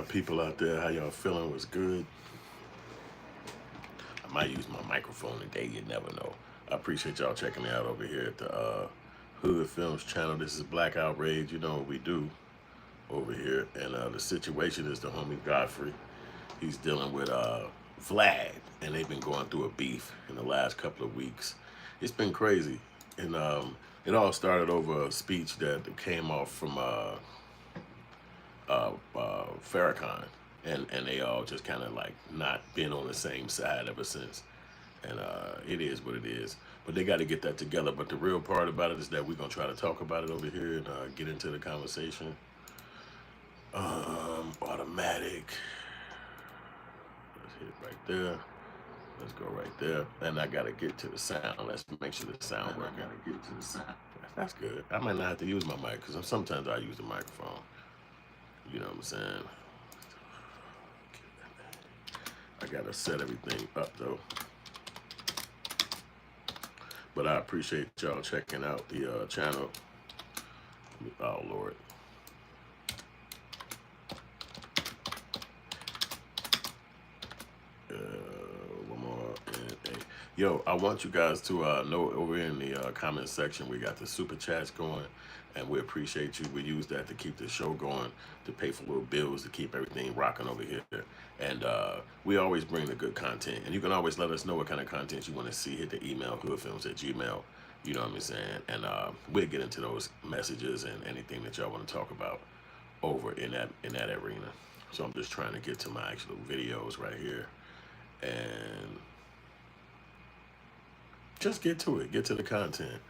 my people out there. How y'all feeling? Was good? I might use my microphone today. You never know. I appreciate y'all checking me out over here at the Hood Films channel. This is Black Outrage. You know what we do over here. And the situation is the homie Godfrey. He's dealing with Vlad, and they've been going through a beef in the last couple of weeks. It's been crazy, and it all started over a speech that came off from Farrakhan, and they all just kind of like not been on the same side ever since. And it is what it is. But they got to get that together. But the real part about it is that we're gonna try to talk about it over here and get into the conversation. Automatic. Let's hit it right there. Let's go right there. And I gotta get to the sound. Let's make sure the sound working. I gotta get to the sound. That's good. I might not have to use my mic because sometimes I use the microphone. You know what I'm saying? I gotta set everything up though. But I appreciate y'all checking out the channel. Oh Lord. One more. And, yo, I want you guys to know over in the comment section we got the super chats going, and we appreciate you. We use that to keep the show going, to pay for little bills, to keep everything rocking over here. And we always bring the good content, and you can always let us know what kind of content you want to see. Hit the email hoodfilms@gmail. You know what I'm saying? And we'll get into those messages and anything that y'all want to talk about over in that arena. So I'm just trying to get to my actual videos right here and just get to it, get to the content.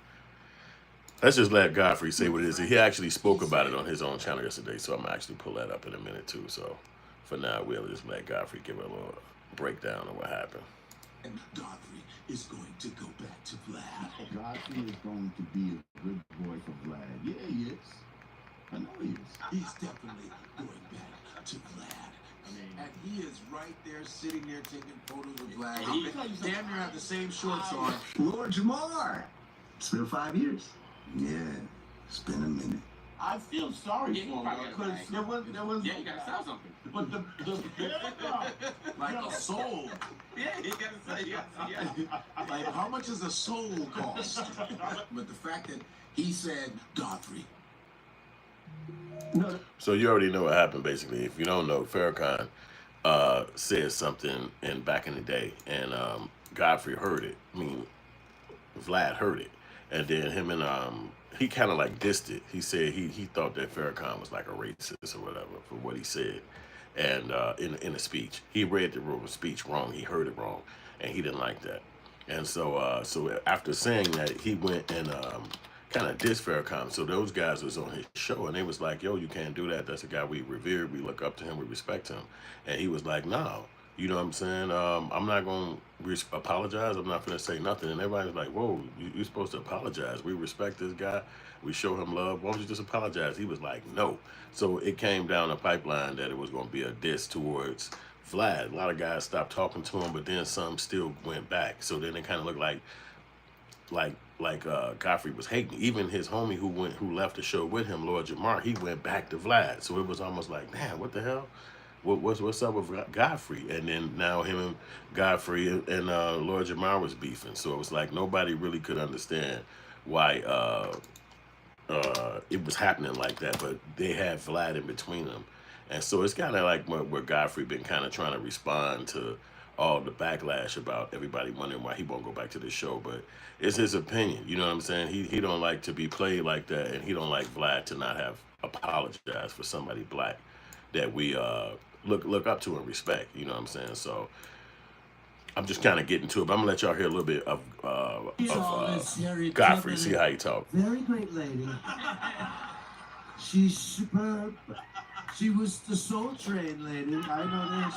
Let's just let Godfrey say what it is. He actually spoke about it on his own channel yesterday, so I'm actually pull that up in a minute too. So for now, we'll just let Godfrey give a little breakdown of what happened. And Godfrey is going to go back to Vlad. Godfrey is going to be a good boy for Vlad. Yeah, he is. I know he is. He's definitely going back to Vlad. And he is right there, sitting there, taking photos with Vlad. They damn near have the same shorts on. Lord Jamar. It's been 5 years. Yeah, it's been a minute. I feel sorry for him because there was Yeah, you gotta sell something. but the Like a soul. Yeah, you gotta say, yeah. Like, how much does a soul cost? But the fact that he said, Godfrey. No. So you already know what happened, basically. If you don't know, Farrakhan said something back in the day, and Godfrey heard it. I mean, Vlad heard it, and then him and he kind of like dissed it. He said he thought that Farrakhan was like a racist or whatever for what he said, and in a speech, he read the speech wrong. He heard it wrong, and he didn't like that. And so so after saying that, he went and kind of dissed Farrakhan. So those guys was on his show, and they was like, yo, you can't do that. That's a guy we revere. We look up to him. We respect him. And he was like, no. You know what I'm saying? I'm not going to apologize. I'm not going to say nothing. And everybody's like, whoa, you're supposed to apologize. We respect this guy. We show him love. Why don't you just apologize? He was like, no. So it came down the pipeline that it was going to be a diss towards Vlad. A lot of guys stopped talking to him, but then some still went back. So then it kind of looked like Godfrey was hating. Even his homie who left the show with him, Lord Jamar, he went back to Vlad. So it was almost like, man, what the hell? What's up with Godfrey? And then now him and Godfrey and Lord Jamar was beefing. So it was like nobody really could understand why it was happening like that. But they had Vlad in between them. And so it's kind of like where Godfrey been kind of trying to respond to all the backlash about everybody wondering why he won't go back to the show. But it's his opinion. You know what I'm saying? He don't like to be played like that, and he don't like Vlad to not have apologized for somebody black that we look up to and respect. You know what I'm saying? So I'm just kind of getting to it, but I'm gonna let y'all hear a little bit of Godfrey, see how he talk. very great lady. She's superb. She was the Soul Train lady. I know this.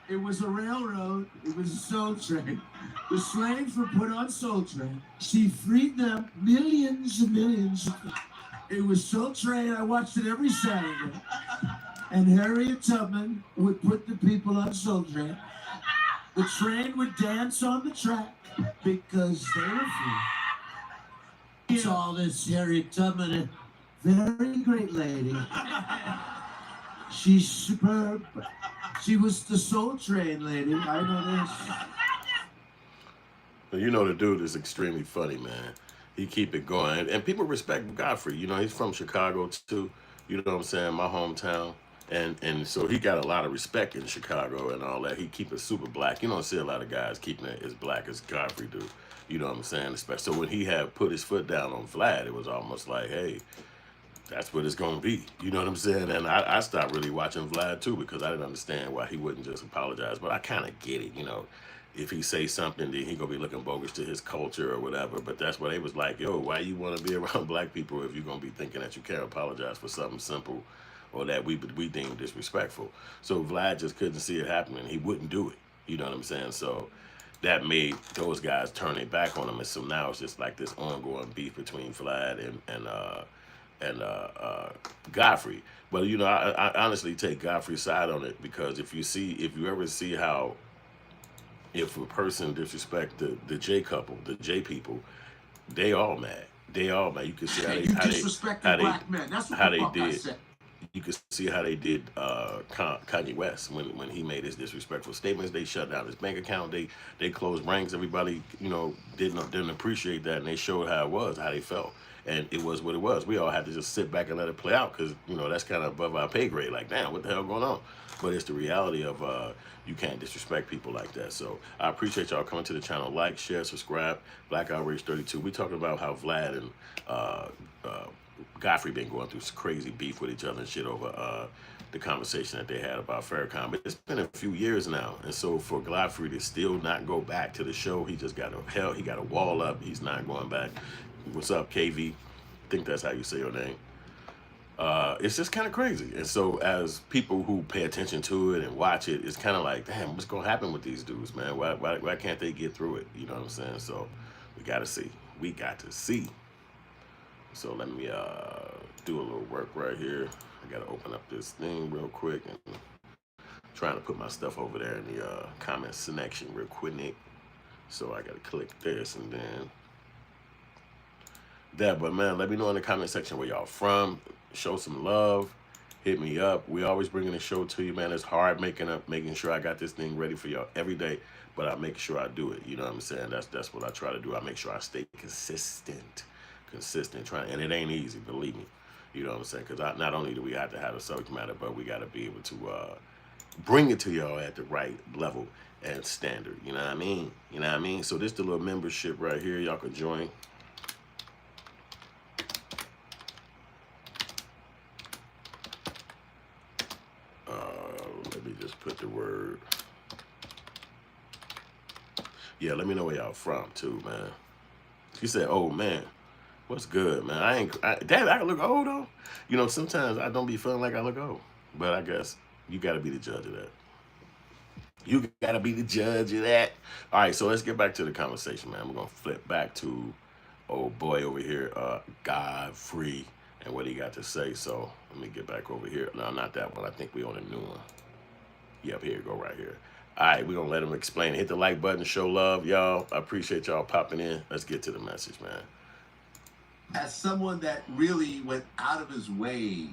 It was a railroad. It was a Soul Train. The slaves were put on Soul Train. She freed them, millions and millions. It was Soul Train. I watched it every Saturday. And Harriet Tubman would put the people on Soul Train. The train would dance on the track because they were free. It's all this Harriet Tubman, a very great lady. She's superb. She was the Soul Train lady. I know this. You know the dude is extremely funny, man. He keep it going, and people respect Godfrey. You know, he's from Chicago too. You know what I'm saying? My hometown, and so he got a lot of respect in Chicago and all that. He keep it super black. You don't see a lot of guys keeping it as black as Godfrey do. You know what I'm saying? Especially so when he had put his foot down on Vlad, it was almost like, hey, that's what it's gonna be. You know what I'm saying? And I stopped really watching Vlad too because I didn't understand why he wouldn't just apologize. But I kind of get it, you know. If he say something, then he gonna be looking bogus to his culture or whatever. But that's what they was like, yo, why you want to be around black people if you're gonna be thinking that you can't apologize for something simple or that we deem disrespectful? So Vlad just couldn't see it happening. He wouldn't do it. You know what I'm saying? So that made those guys turn their back on him, and so now it's just like this ongoing beef between Vlad and Godfrey. But you know, I honestly take Godfrey's side on it because if you ever see how if a person disrespect the J couple, the J people, they all mad. They all mad. You can see disrespecting black men. That's what the fuck I said. You can see how they did Kanye West when he made his disrespectful statements. They shut down his bank account. They closed ranks. Everybody, you know, didn't appreciate that, and they showed how it was, how they felt, and it was what it was. We all had to just sit back and let it play out because you know that's kind of above our pay grade. Like, damn, what the hell going on? But it's the reality of you can't disrespect people like that. So I appreciate y'all coming to the channel. Like, share, subscribe. Black Outrage 32. We talking about how Vlad and Godfrey been going through some crazy beef with each other and shit over the conversation that they had about Farrakhan. But it's been a few years now, and so for Godfrey to still not go back to the show, he just got he got a wall up. He's not going back. What's up, KV? I think that's how you say your name. It's just kind of crazy. And so as people who pay attention to it and watch it, it's kind of like, damn, what's going to happen with these dudes, man? Why can't they get through it? You know what I'm saying? So we got to see. We got to see. So let me do a little work right here. I got to open up this thing real quick and trying to put my stuff over there in the comment section real quick. So I got to click this and then that. But man, let me know in the comment section where y'all from. Show some love. Hit me up. We always bringing the show to you, man. It's hard making sure I got this thing ready for y'all every day, but I make sure I do it. You know what I'm saying? That's what I try to do. I make sure I stay consistent, trying, and it ain't easy, believe me. You know what I'm saying? Because not only do we have to have a subject matter, but we got to be able to bring it to y'all at the right level and standard. You know what I mean? You know what I mean? So this the little membership right here. Y'all can join. Let me just put the word. Yeah, let me know where y'all from too, man. She said, "Oh man, what's good, man? Damn, I look old though. You know, sometimes I don't be feeling like I look old, but I guess you got to be the judge of that. You got to be the judge of that. All right, so let's get back to the conversation, man. We're gonna flip back to old boy over here, Godfrey, and what he got to say. So let me get back over here. No, not that one. I think we on a new one. Yep, here you go, right here. All right, we're going to let him explain. Hit the like button, show love, y'all. I appreciate y'all popping in. Let's get to the message, man. As someone that really went out of his way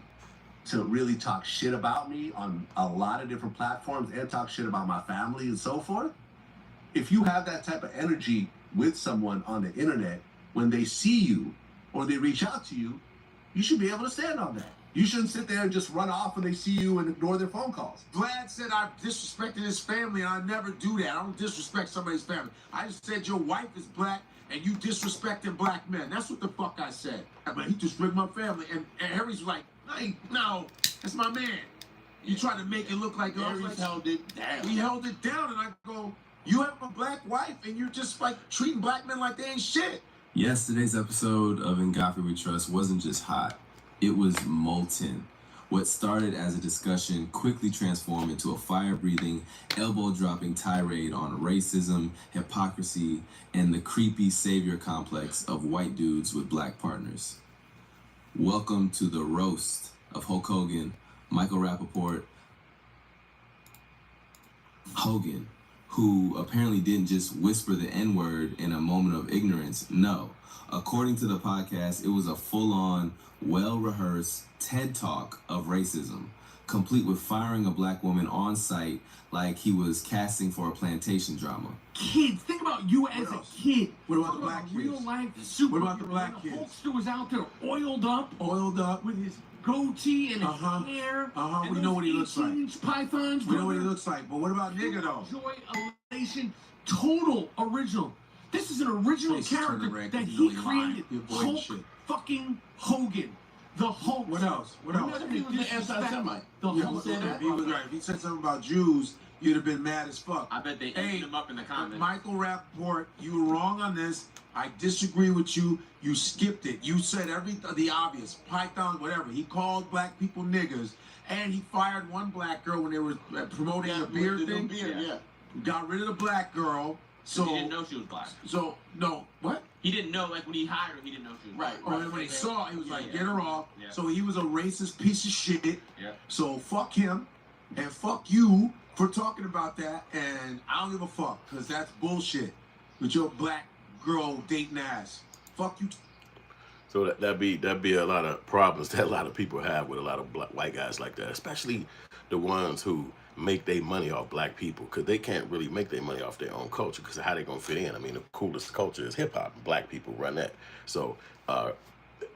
to really talk shit about me on a lot of different platforms and talk shit about my family and so forth, if you have that type of energy with someone on the internet, when they see you or they reach out to you, you should be able to stand on that. You shouldn't sit there and just run off when they see you and ignore their phone calls. Vlad said I disrespected his family, and I never do that. I don't disrespect somebody's family. I just said your wife is black, and you disrespecting black men. That's what the fuck I said. But he disrespected my family, and Harry's like, hey, no, that's my man. You try to make it look like Harry's held it down. He held it down, and I go, you have a black wife, and you're just like treating black men like they ain't shit. Yesterday's episode of In Godfrey We Trust wasn't just hot. It was molten. What started as a discussion quickly transformed into a fire-breathing, elbow-dropping tirade on racism, hypocrisy, and the creepy savior complex of white dudes with black partners. Welcome to the roast of Hulk Hogan, Michael Rappaport, Hogan, who apparently didn't just whisper the N-word in a moment of ignorance. No. According to the podcast, it was a full-on, well-rehearsed TED Talk of racism. complete with firing a black woman on site like he was casting for a plantation drama. Kids, think about you as a kid. What about Talk the black kids? Real life superhero. What about the black When kids? Hulkster was out there oiled up Oiled up. with his goatee and his Uh-huh. hair. Uh-huh. and We know what he looks like. 18-inch pythons. We know what he looks like, but what about nigga though? Joy, elation, total original. This is an original Face is character turning red that 'cause he you know he lied. created. You're avoiding Hulk shit. fucking Hogan. The Hulk. What else? What else? What if he was an anti-Semite? The Yeah, Hulk. but said okay, that. if he was right. If he said something about Jews, you'd have been mad as fuck. I bet they Hey, ate him up in the comments. Michael Rappaport, you were wrong on this. I disagree with you. You skipped it. You said the obvious. Python, whatever. He called black people niggers, and he fired one black girl when they were promoting the beer thing. Yeah. Got rid of the black girl. So he didn't know she was black. So no, what? He didn't know, like when he hired her, he didn't know she was black. Oh, and when he saw it, he was like, Yeah. get her off. Yeah. So he was a racist piece of shit. Yeah. So fuck him, and fuck you for talking about that. And I don't give a fuck, because that's bullshit with your black girl dating ass. Fuck you. So that'd be a lot of problems that a lot of people have with a lot of white guys like that, especially the ones who make their money off black people, because they can't really make their money off their own culture, because how they gonna fit in? I mean, the coolest culture is hip hop. Black people run that. So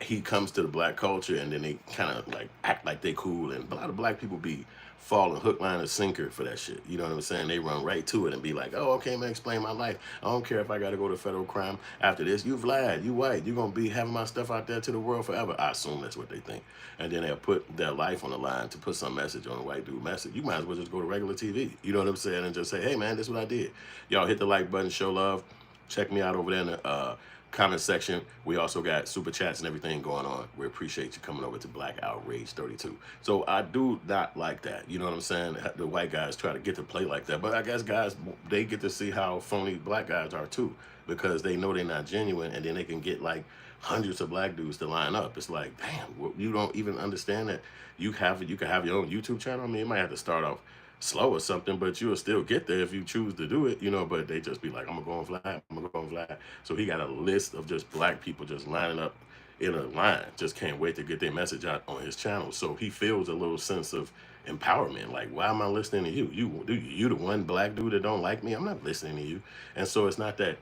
he comes to the black culture, and then they kind of like act like they cool, and a lot of black people be falling hook, line, and sinker for that shit. You know what I'm saying? They run right to it and be like, oh, okay, man, explain my life. I don't care if I got to go to federal crime after this. You Vlad, you white, you going to be having my stuff out there to the world forever. I assume that's what they think. And then they'll put their life on the line to put some message on a white dude message. You might as well just go to regular TV. You know what I'm saying? And just say, hey, man, this is what I did. Y'all hit the like button, show love. Check me out over there in the comment section. We also got super chats and everything going on. We appreciate you coming over to Black Outrage 32. So I do not like that. You know what I'm saying? The white guys try to get to play like that. But I guess guys, they get to see how phony black guys are too, because they know they're not genuine, and then they can get like hundreds of black dudes to line up. It's like, damn, you don't even understand that you can have your own YouTube channel. I mean, you might have to start off slow or something, but you'll still get there if you choose to do it, you know. But they just be like, I'm gonna go on Vlad, I'm gonna go on Vlad. So he got a list of just black people just lining up in a line, just can't wait to get their message out on his channel. So he feels a little sense of empowerment, like, why am I listening to you? You the one black dude that don't like me? I'm not listening to you. And so it's not that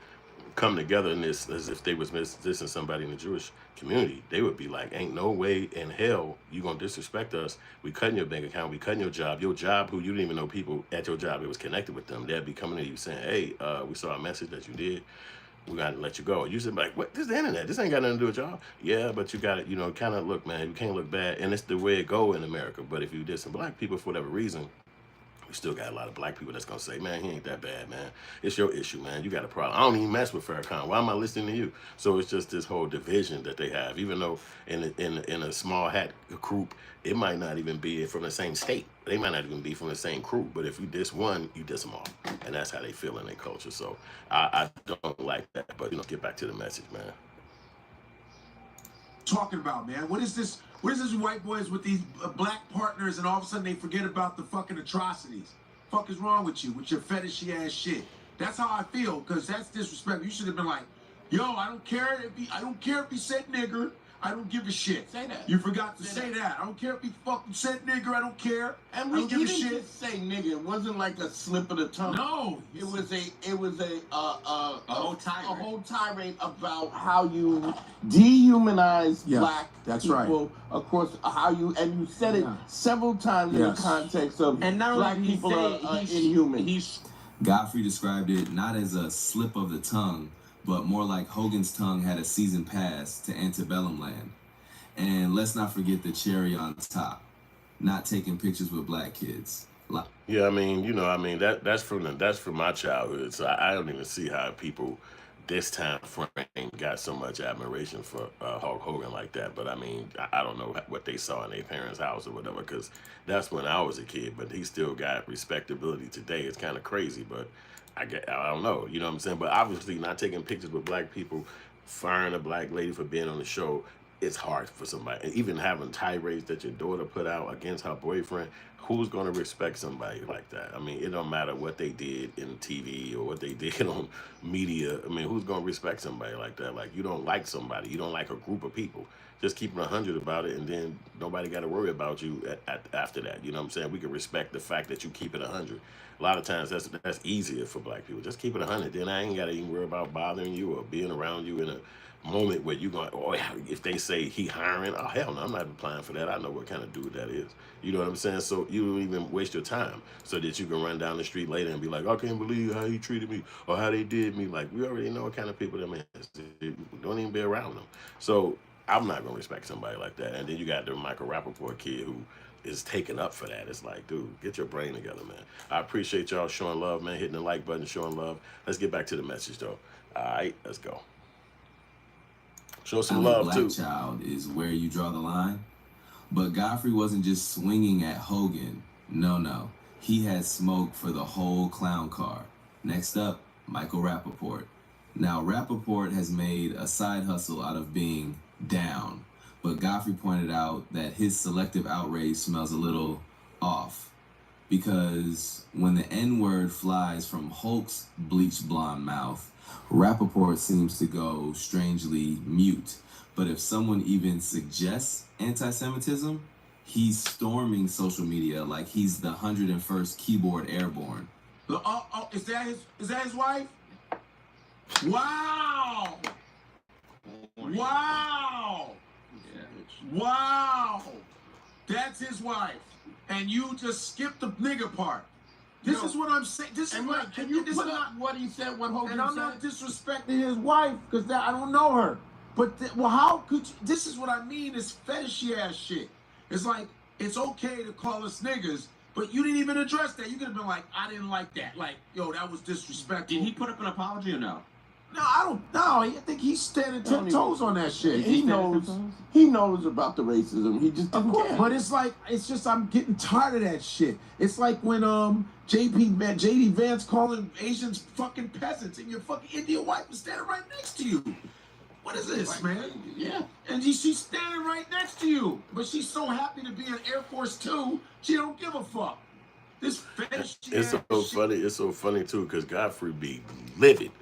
come together in this as if they was dissing somebody in the Jewish community. They would be like, ain't no way in hell you gonna disrespect us. We cutting your bank account, we cutting your job who you didn't even know people at your job, it was connected with them. They'd be coming to you saying, hey, we saw a message that you did, we gotta let you go. You said like, what? This is the internet, this ain't got nothing to do with y'all. Yeah, but you gotta, you know, kind of look, man, you can't look bad, and it's the way it go in America. But if you did some black people for whatever reason, we still got a lot of black people that's gonna say, man, he ain't that bad, man. It's your issue, man. You got a problem. I don't even mess with Farrakhan. Why am I listening to you? So it's just this whole division that they have. Even though in a small hat group, it might not even be from the same state. They might not even be from the same crew. But if you diss one, you diss them all, and that's how they feel in their culture. So I don't like that. But you know, get back to the message, man. Talking about, man? What is this? What is this white boys with these black partners, and all of a sudden they forget about the fucking atrocities? Fuck is wrong with you with your fetishy ass shit? That's how I feel, because that's disrespectful. You should have been like, yo, I don't care if he said nigger. I don't give a shit. Say that. You forgot to say that. I don't care if he fucking said nigger. I don't care. And I we don't give a didn't shit. just say nigga. It wasn't like a slip of the tongue. No. It was a whole tirade. A whole tirade about how you dehumanize Yeah, black that's people across how you said it Yeah. several times in the Yes. context of And not black only did he people say are it, inhuman. Godfrey described it not as a slip of the tongue, but more like Hogan's tongue had a season pass to antebellum land. And let's not forget the cherry on top, not taking pictures with black kids. Yeah, I mean, you know, I mean that's from my childhood. So I don't even see how people this time frame got so much admiration for Hulk Hogan like that. But I mean, I don't know what they saw in their parents' house or whatever, because that's when I was a kid. But he still got respectability today. It's kind of crazy, but I don't know. You know what I'm saying? But obviously, not taking pictures with black people, firing a black lady for being on the show, it's hard for somebody. And even having tirades that your daughter put out against her boyfriend, who's going to respect somebody like that? I mean, it don't matter what they did in TV or what they did on media. I mean, who's going to respect somebody like that? Like, you don't like somebody. You don't like a group of people. Just keep it 100 about it, and then nobody got to worry about you after that. You know what I'm saying? We can respect the fact that you keep it 100. A lot of times that's easier for black people. Just keep it 100. Then I ain't got to even worry about bothering you or being around you in a moment where you going, oh, if they say he hiring, oh, hell no, I'm not applying for that. I know what kind of dude that is. You know what I'm saying? So you don't even waste your time so that you can run down the street later and be like, I can't believe how he treated me or how they did me. Like, we already know what kind of people them is. Don't even be around them. So I'm not going to respect somebody like that. And then you got the Michael Rappaport kid who is taken up for that. It's like, dude, get your brain together, man. I appreciate y'all showing love, man, hitting the like button, showing love. Let's get back to the message, though. All right, let's go. Show some love, black too. Child is where you draw the line. But Godfrey wasn't just swinging at Hogan. No. He had smoke for the whole clown car. Next up, Michael Rappaport. Now, Rappaport has made a side hustle out of being down, but Godfrey pointed out that his selective outrage smells a little off, because when the N-word flies from Hulk's bleached blonde mouth, Rappaport seems to go strangely mute. But if someone even suggests anti-Semitism, he's storming social media like he's the 101st keyboard airborne. Is that his wife? Wow! Wow! Wow! That's his wife. And you just skipped the nigga part. This is what I'm saying. This is what. Can you put up what he said, what Hogan and I'm said? not disrespecting his wife because I don't know her. But how could you? This is what I mean. Is fetishy ass shit. It's like it's okay to call us niggas, but you didn't even address that. You could have been like, I didn't like that. Like, yo, that was disrespectful. Did he put up an apology or no? No, I don't know. I think he's standing 10 toes on that shit. He knows about the racism. He just didn't care. But it's just I'm getting tired of that shit. It's like when JD Vance calling Asians fucking peasants and your fucking Indian wife is standing right next to you. What is this, man? Yeah. And she's standing right next to you. But she's so happy to be in Air Force 2, she don't give a fuck. This fetish It's so funny. It's so funny too, because Godfrey be livid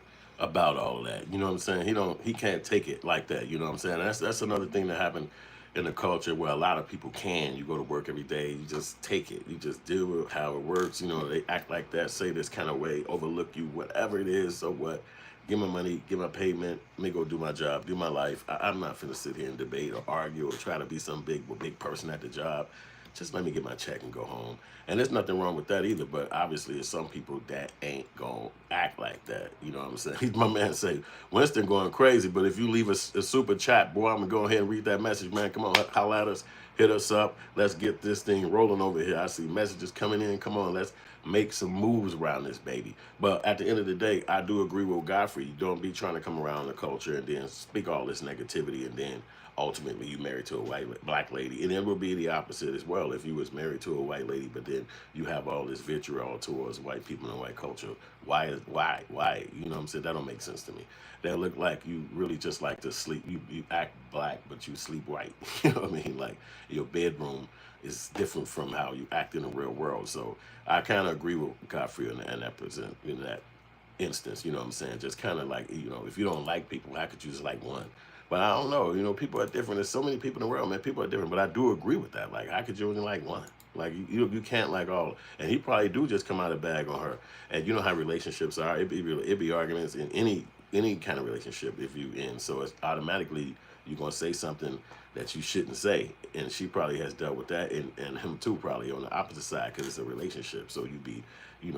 about all that. You know what I'm saying? He can't take it like that. You know what I'm saying? That's another thing that happened in the culture where a lot of people can. You go to work every day, you just take it. You just deal with how it works. You know, they act like that, say this kind of way, overlook you, whatever it is. So what? Give my money, give my payment, let me go do my job, do my life. I'm not finna sit here and debate or argue or try to be some big person at the job. Just let me get my check and go home. And there's nothing wrong with that either, but obviously there's some people that ain't gonna act like that. You know what I'm saying? My man say, Winston going crazy, but if you leave a super chat, boy, I'm gonna go ahead and read that message, man. Come on, holla at us, hit us up. Let's get this thing rolling over here. I see messages coming in. Come on, let's make some moves around this baby. But at the end of the day, I do agree with Godfrey. You don't be trying to come around the culture and then speak all this negativity and then ultimately you married to a black lady. And it will be the opposite as well. If you was married to a white lady, but then you have all this vitriol towards white people and white culture. Why? You know what I'm saying? That don't make sense to me. That look like you really just like to sleep. You act black, but you sleep white. You know what I mean? Like your bedroom is different from how you act in the real world. So I kind of agree with Godfrey in that instance. You know what I'm saying? Just kind of like, if you don't like people, how could you just like one? But I don't know. People are different. There's so many people in the world, man. People are different. But I do agree with that. Like, how could you only like one? Like, you can't like all. And he probably do just come out of bag on her. And you know how relationships are. It be arguments in any kind of relationship if you in. So it's automatically you're going to say something that you shouldn't say. And she probably has dealt with that. And him too, probably on the opposite side, because it's a relationship. So you be,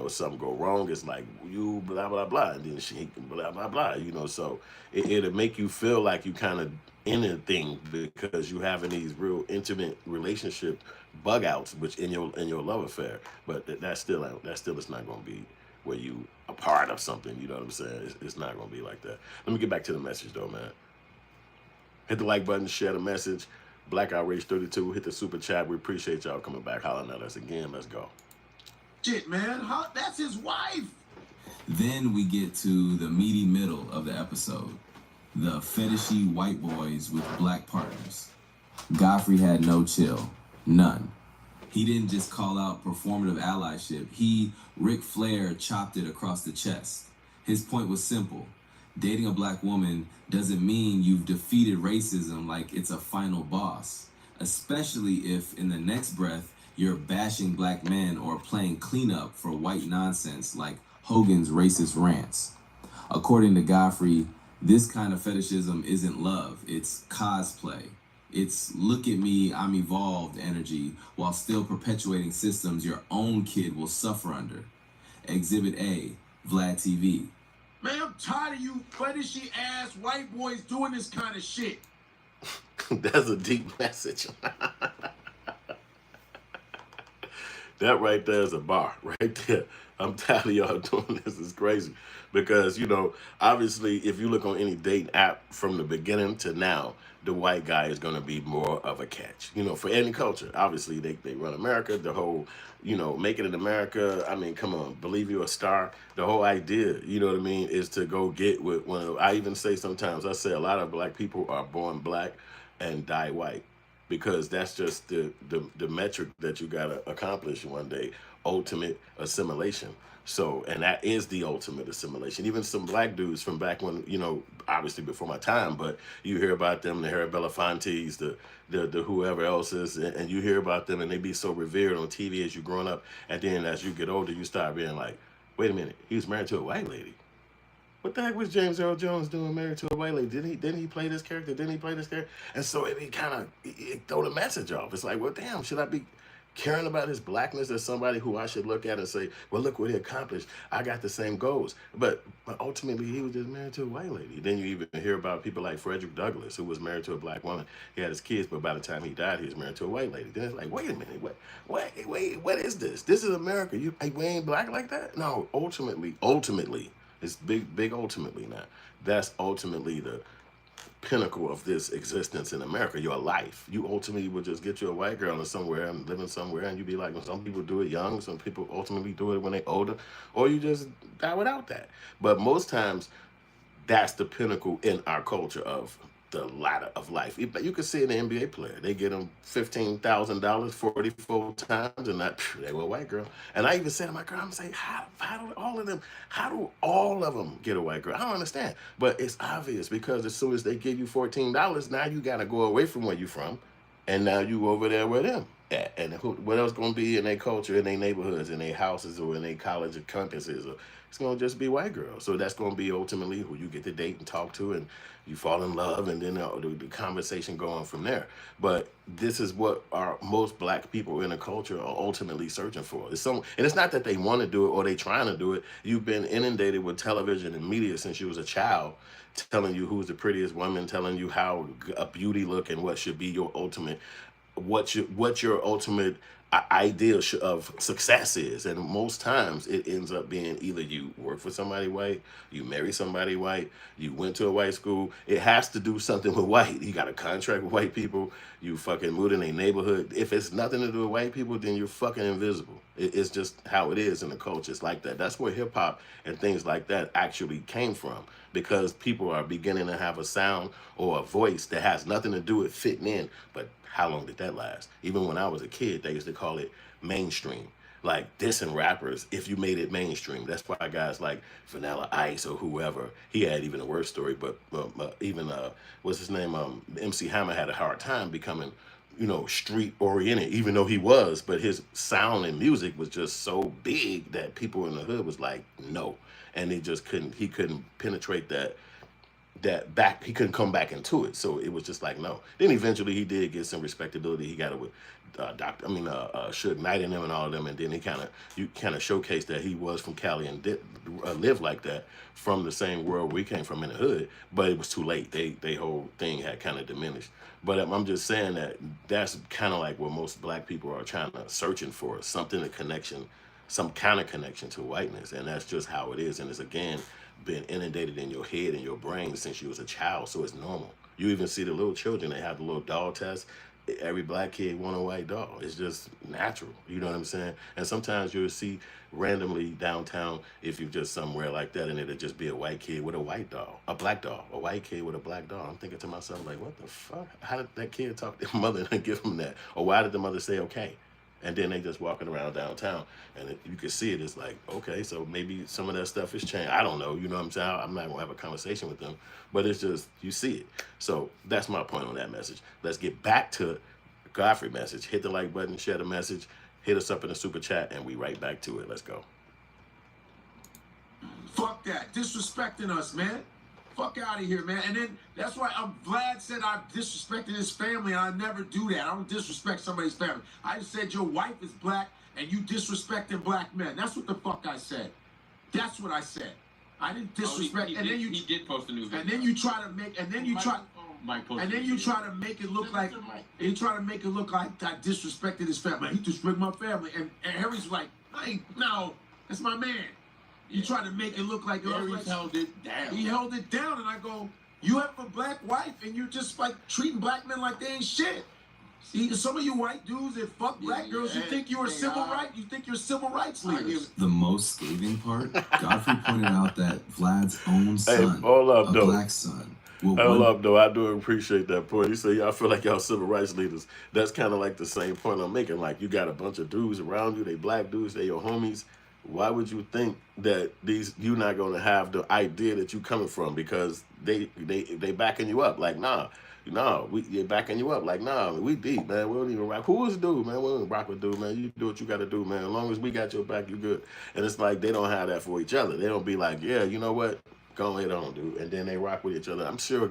something go wrong, it's like you blah blah blah, and then she blah blah blah, so it'll make you feel like you kind of in a thing because you having these real intimate relationship bug outs, which in your love affair, but that still is not going to be where you a part of something. You know what I'm saying? It's not going to be like that. Let me get back to the message though, man. Hit the like button, share the message. Black Outrage 32, hit the super chat. We appreciate y'all coming back, hollering at us again. Let's go. Shit, man. That's his wife. Then we get to the meaty middle of the episode. The fetishy white boys with black partners. Godfrey had no chill. None. He didn't just call out performative allyship. He, Ric Flair, chopped it across the chest. His point was simple. Dating a black woman doesn't mean you've defeated racism like it's a final boss, especially if in the next breath you're bashing black men or playing cleanup for white nonsense like Hogan's racist rants. According to Godfrey, this kind of fetishism isn't love, it's cosplay. It's look at me, I'm evolved energy while still perpetuating systems your own kid will suffer under. Exhibit A, Vlad TV. Man, I'm tired of you fetishy ass white boys doing this kind of shit. That's a deep message. That right there is a bar right there. I'm tired of y'all doing this. It's crazy. Because, you know, obviously, if you look on any dating app from the beginning to now, the white guy is going to be more of a catch. You know, for any culture. Obviously, they run America. The whole, you know, make it in America. I mean, come on, believe you're a star. The whole idea, you know what I mean, is to go get with one of, I even say sometimes, I say a lot of black people are born black and die white. Because that's just the metric that you gotta accomplish one day, ultimate assimilation. So, and that is the ultimate assimilation. Even some black dudes from back when, you know, obviously before my time, but you hear about them, the Harry Belafontes, the whoever else is, and you hear about them and they be so revered on TV as you growing up, and then as you get older, you start being like, wait a minute, he was married to a white lady. What the heck was James Earl Jones doing married to a white lady? Didn't he play this character? Didn't he play this character? And so it kind of it throw the message off. It's like, well, damn, should I be caring about his blackness as somebody who I should look at and say, well, look what he accomplished. I got the same goals. But ultimately, he was just married to a white lady. Then you even hear about people like Frederick Douglass, who was married to a black woman. He had his kids, but by the time he died, he was married to a white lady. Then it's like, wait a minute, wait, what is this? This is America. We ain't black like that? No, ultimately, it's big ultimately now. That's ultimately the pinnacle of this existence in America, your life. You ultimately would just get you a white girl or somewhere and living somewhere, and you be like, well, some people do it young, some people ultimately do it when they're older, or you just die without that. But most times, that's the pinnacle in our culture of the ladder of life. You can see an NBA player. They get them $15,000 44 times, and they were a white girl. And I even said to my girl, I'm saying, how do all of them get a white girl? I don't understand. But it's obvious because as soon as they give you $14, now you got to go away from where you're from, and now you over there with them. And what else going to be in their culture, in their neighborhoods, in their houses, or in their college or campuses? Or it's going to just be white girls. So that's going to be ultimately who you get to date and talk to, and you fall in love, and then the conversation go on from there. But this is what most black people in the culture are ultimately searching for. And it's not that they want to do it or they trying to do it. You've been inundated with television and media since you was a child, telling you who's the prettiest woman, telling you how a beauty look and what should be your ultimate, what your ultimate ideal of success is. And most times it ends up being either you work for somebody white, you marry somebody white, you went to a white school. It has to do something with white. You got a contract with white people, you fucking moved in a neighborhood. If it's nothing to do with white people, then you're fucking invisible. It's just how it is in the culture. It's like that. That's where hip hop and things like that actually came from, because people are beginning to have a sound or a voice that has nothing to do with fitting in. But how long did that last? Even when I was a kid, they used to call it mainstream. Like dissing rappers if you made it mainstream. That's why guys like Vanilla Ice or whoever, he had even a worse story, but even, what's his name? MC Hammer had a hard time becoming, you know, street oriented, even though he was, but his sound and music was just so big that people in the hood was like, no. And he couldn't penetrate that back, he couldn't come back into it. So it was just like, no. Then eventually he did get some respectability. He got it with Suge Knight and them and all of them, and then you kind of showcased that he was from Cali and did live like that from the same world we came from in the hood. But it was too late. They whole thing had kind of diminished. But I'm just saying that's kind of like what most black people are searching for, something, some kind of connection to whiteness, and that's just how it is. And it's again been inundated in your head and your brain since you was a child, so it's normal. You even see the little children, they have the little doll test. Every black kid want a white doll. It's just natural, you know what I'm saying? And sometimes you'll see randomly downtown, if you're just somewhere like that, and it'll just be a white kid with a white doll, a black doll, a white kid with a black doll. I'm thinking to myself, like, what the fuck? How did that kid talk to their mother and give him that? Or why did the mother say okay? And then they just walking around downtown, and you can see it. It's like, okay, so maybe some of that stuff has changed. I don't know. You know what I'm saying? I'm not gonna have a conversation with them, but it's just you see it. So that's my point on that message. Let's get back to Godfrey message. Hit the like button, share the message, hit us up in the super chat, and we right back to it. Let's go. Fuck that. Disrespecting us, man. Fuck out of here, man. And then that's why Vlad said I disrespected his family. I never do that. I don't disrespect somebody's family. I just said your wife is black and you disrespecting black men. That's what the fuck I said. That's what I said. I didn't disrespect. He did post a new video. And then you try to make. And then you try. And then you try to make it look like. You try to make it look like I disrespected his family. He disrespected my family. And Harry's like, no, that's my man. You try to make it look like Harry's held it down. He held it down, and I go, you have a black wife, and you're just like treating black men like they ain't shit. See, some of you white dudes that fuck black girls, you think you're civil rights? You think you're civil rights leaders? The most scathing part, Godfrey pointed out that Vlad's own son, hold up, a black son. Hold up, though. I do appreciate that point. He said, y'all feel like y'all civil rights leaders. That's kind of like the same point I'm making. Like, you got a bunch of dudes around you. They black dudes. They your homies. Why would you think that you're not going to have the idea that you coming from? Because they backing you up. Like, they're backing you up. Like, we deep, man. We don't even rock. Who is dude, man? We don't rock with dude, man. You do what you got to do, man. As long as we got your back, you good. And it's like they don't have that for each other. They don't be like, yeah, you know what? Go ahead on, dude. And then they rock with each other. I'm sure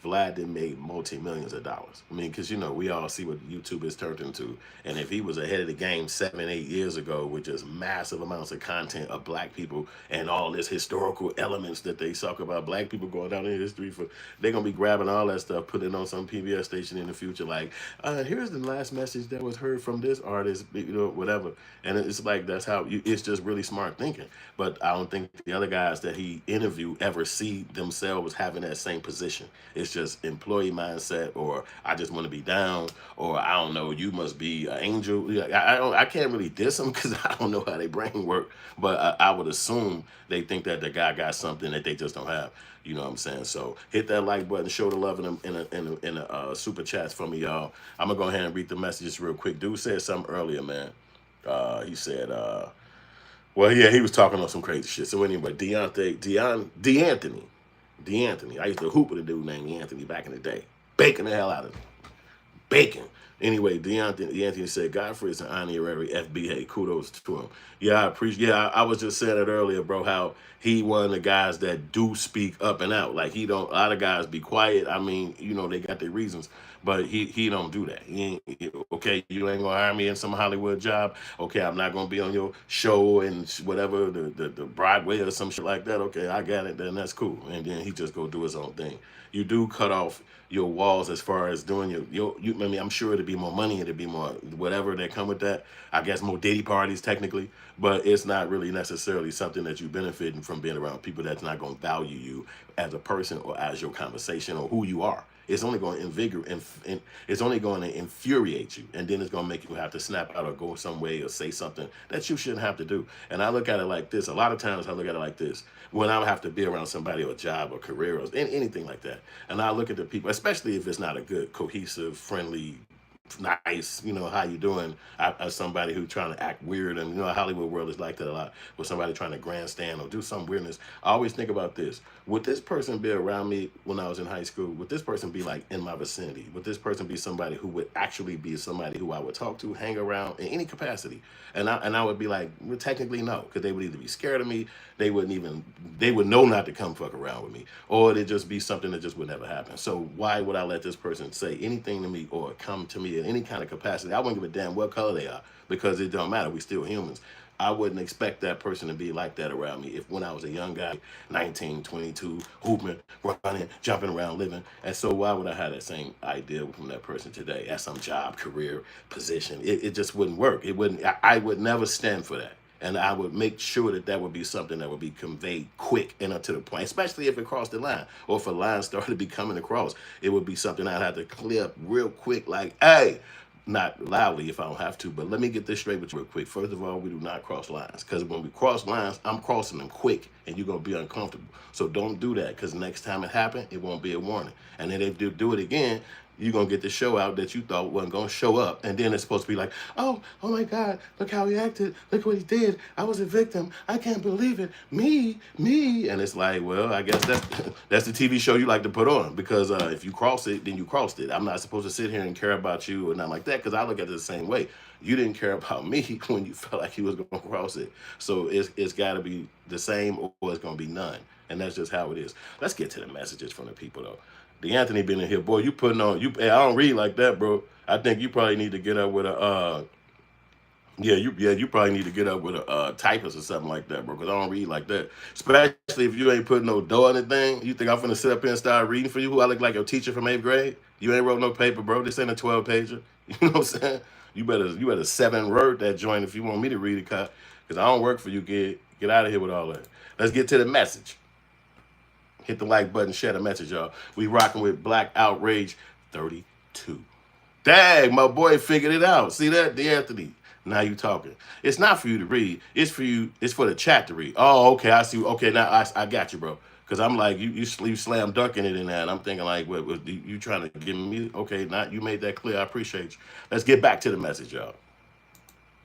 Vlad done made multi-millions of dollars. I mean, because, we all see what YouTube has turned into. And if he was ahead of the game 7, 8 years ago with just massive amounts of content of black people and all this historical elements that they talk about, black people going down in history, they're going to be grabbing all that stuff, putting it on some PBS station in the future. Like, here's the last message that was heard from this artist, whatever. And it's like, that's how, it's just really smart thinking. But I don't think the other guys that he interviewed ever see themselves having that same position. It's just employee mindset, or I just want to be down, or I don't know, you must be an angel. I can't really diss them because I don't know how they brain work, but I would assume they think that the guy got something that they just don't have. You know what I'm saying? So hit that like button, show the love in the super chats for me, y'all. I'm gonna go ahead and read the messages real quick. Dude said something earlier, man. He said, well, yeah, he was talking on some crazy shit. So anyway, D'Anthony. I used to hoop with a dude named Anthony back in the day. Baking the hell out of him. Bacon. Anyway, D'Anthony said, Godfrey is an honorary FBA. Kudos to him. Yeah, I appreciate. Yeah, I was just saying it earlier, bro, how he one of the guys that do speak up and out. Like, a lot of guys be quiet. I mean, they got their reasons. But he don't do that. Okay, you ain't gonna hire me in some Hollywood job. Okay, I'm not gonna be on your show and whatever, the Broadway or some shit like that. Okay, I got it. Then that's cool. And then he just go do his own thing. You do cut off your walls as far as doing I mean, I'm sure it'd be more money, it'd be more whatever that come with that. I guess more Diddy parties technically, but it's not really necessarily something that you benefiting from being around people that's not gonna value you as a person or as your conversation or who you are. It's only going to invigorate and it's only going to infuriate you, and then it's going to make you have to snap out or go some way or say something that you shouldn't have to do. And I look at it like this. A lot of times I look at it like this. When I have to be around somebody or a job or career or anything like that, and I look at the people, especially if it's not a good, cohesive, friendly, nice, how you doing, as somebody who's trying to act weird, and Hollywood world is like that a lot, with somebody trying to grandstand or do some weirdness. I always think about this: would this person be around me when I was in high school? Would this person be like in my vicinity? Would this person be somebody who would actually be somebody who I would talk to, hang around in any capacity? And I would be like, well, technically no, because they would either be scared of me, they would know not to come fuck around with me, or it'd just be something that just would never happen. So why would I let this person say anything to me or come to me in any kind of capacity? I wouldn't give a damn what color they are, because it don't matter. We still humans. I wouldn't expect that person to be like that around me if when I was a young guy, 19, 22, hooping, running, jumping around, living. And so why would I have that same idea from that person today at some job, career, position? It just wouldn't work. It wouldn't. I would never stand for that. And I would make sure that would be something that would be conveyed quick and up to the point, especially if it crossed the line, or if a line started to be coming across, it would be something I'd have to clear up real quick, like, hey, not loudly if I don't have to, but let me get this straight with you real quick. First of all, we do not cross lines, because when we cross lines, I'm crossing them quick, and you're going to be uncomfortable. So don't do that, because next time it happens, it won't be a warning. And then if they do it again, you're going to get the show out that you thought wasn't going to show up. And then it's supposed to be like, oh my God, look how he acted. Look what he did. I was a victim. I can't believe it. Me. And it's like, well, I guess that's the TV show you like to put on, because if you cross it, then you crossed it. I'm not supposed to sit here and care about you or nothing like that, because I look at it the same way. You didn't care about me when you felt like he was going to cross it. So it's got to be the same, or it's going to be none. And that's just how it is. Let's get to the messages from the people, though. D'Anthony been in here, boy. You putting on you. I don't read like that, bro. I think you probably need to get up with a you probably need to get up with a typist or something like that, bro. Because I don't read like that. Especially if you ain't putting no dough on the thing. You think I'm finna sit up here and start reading for you? Who I look like your teacher from 8th grade? You ain't wrote no paper, bro. This ain't a 12-pager. You know what I'm saying? You better 7-word that joint if you want me to read it, because I don't work for you, kid. Get out of here with all that. Let's get to the message. Hit the like button, share the message, y'all. We rocking with Black Outrage 32. Dang, my boy figured it out. See that, D'Anthony? Now you talking. It's not for you to read. It's for you. It's for the chat to read. Oh, okay. I see. Okay, now I got you, bro. Because I'm like, you slam dunking it in that. And I'm thinking like, what you trying to give me? Okay, not you made that clear. I appreciate you. Let's get back to the message, y'all.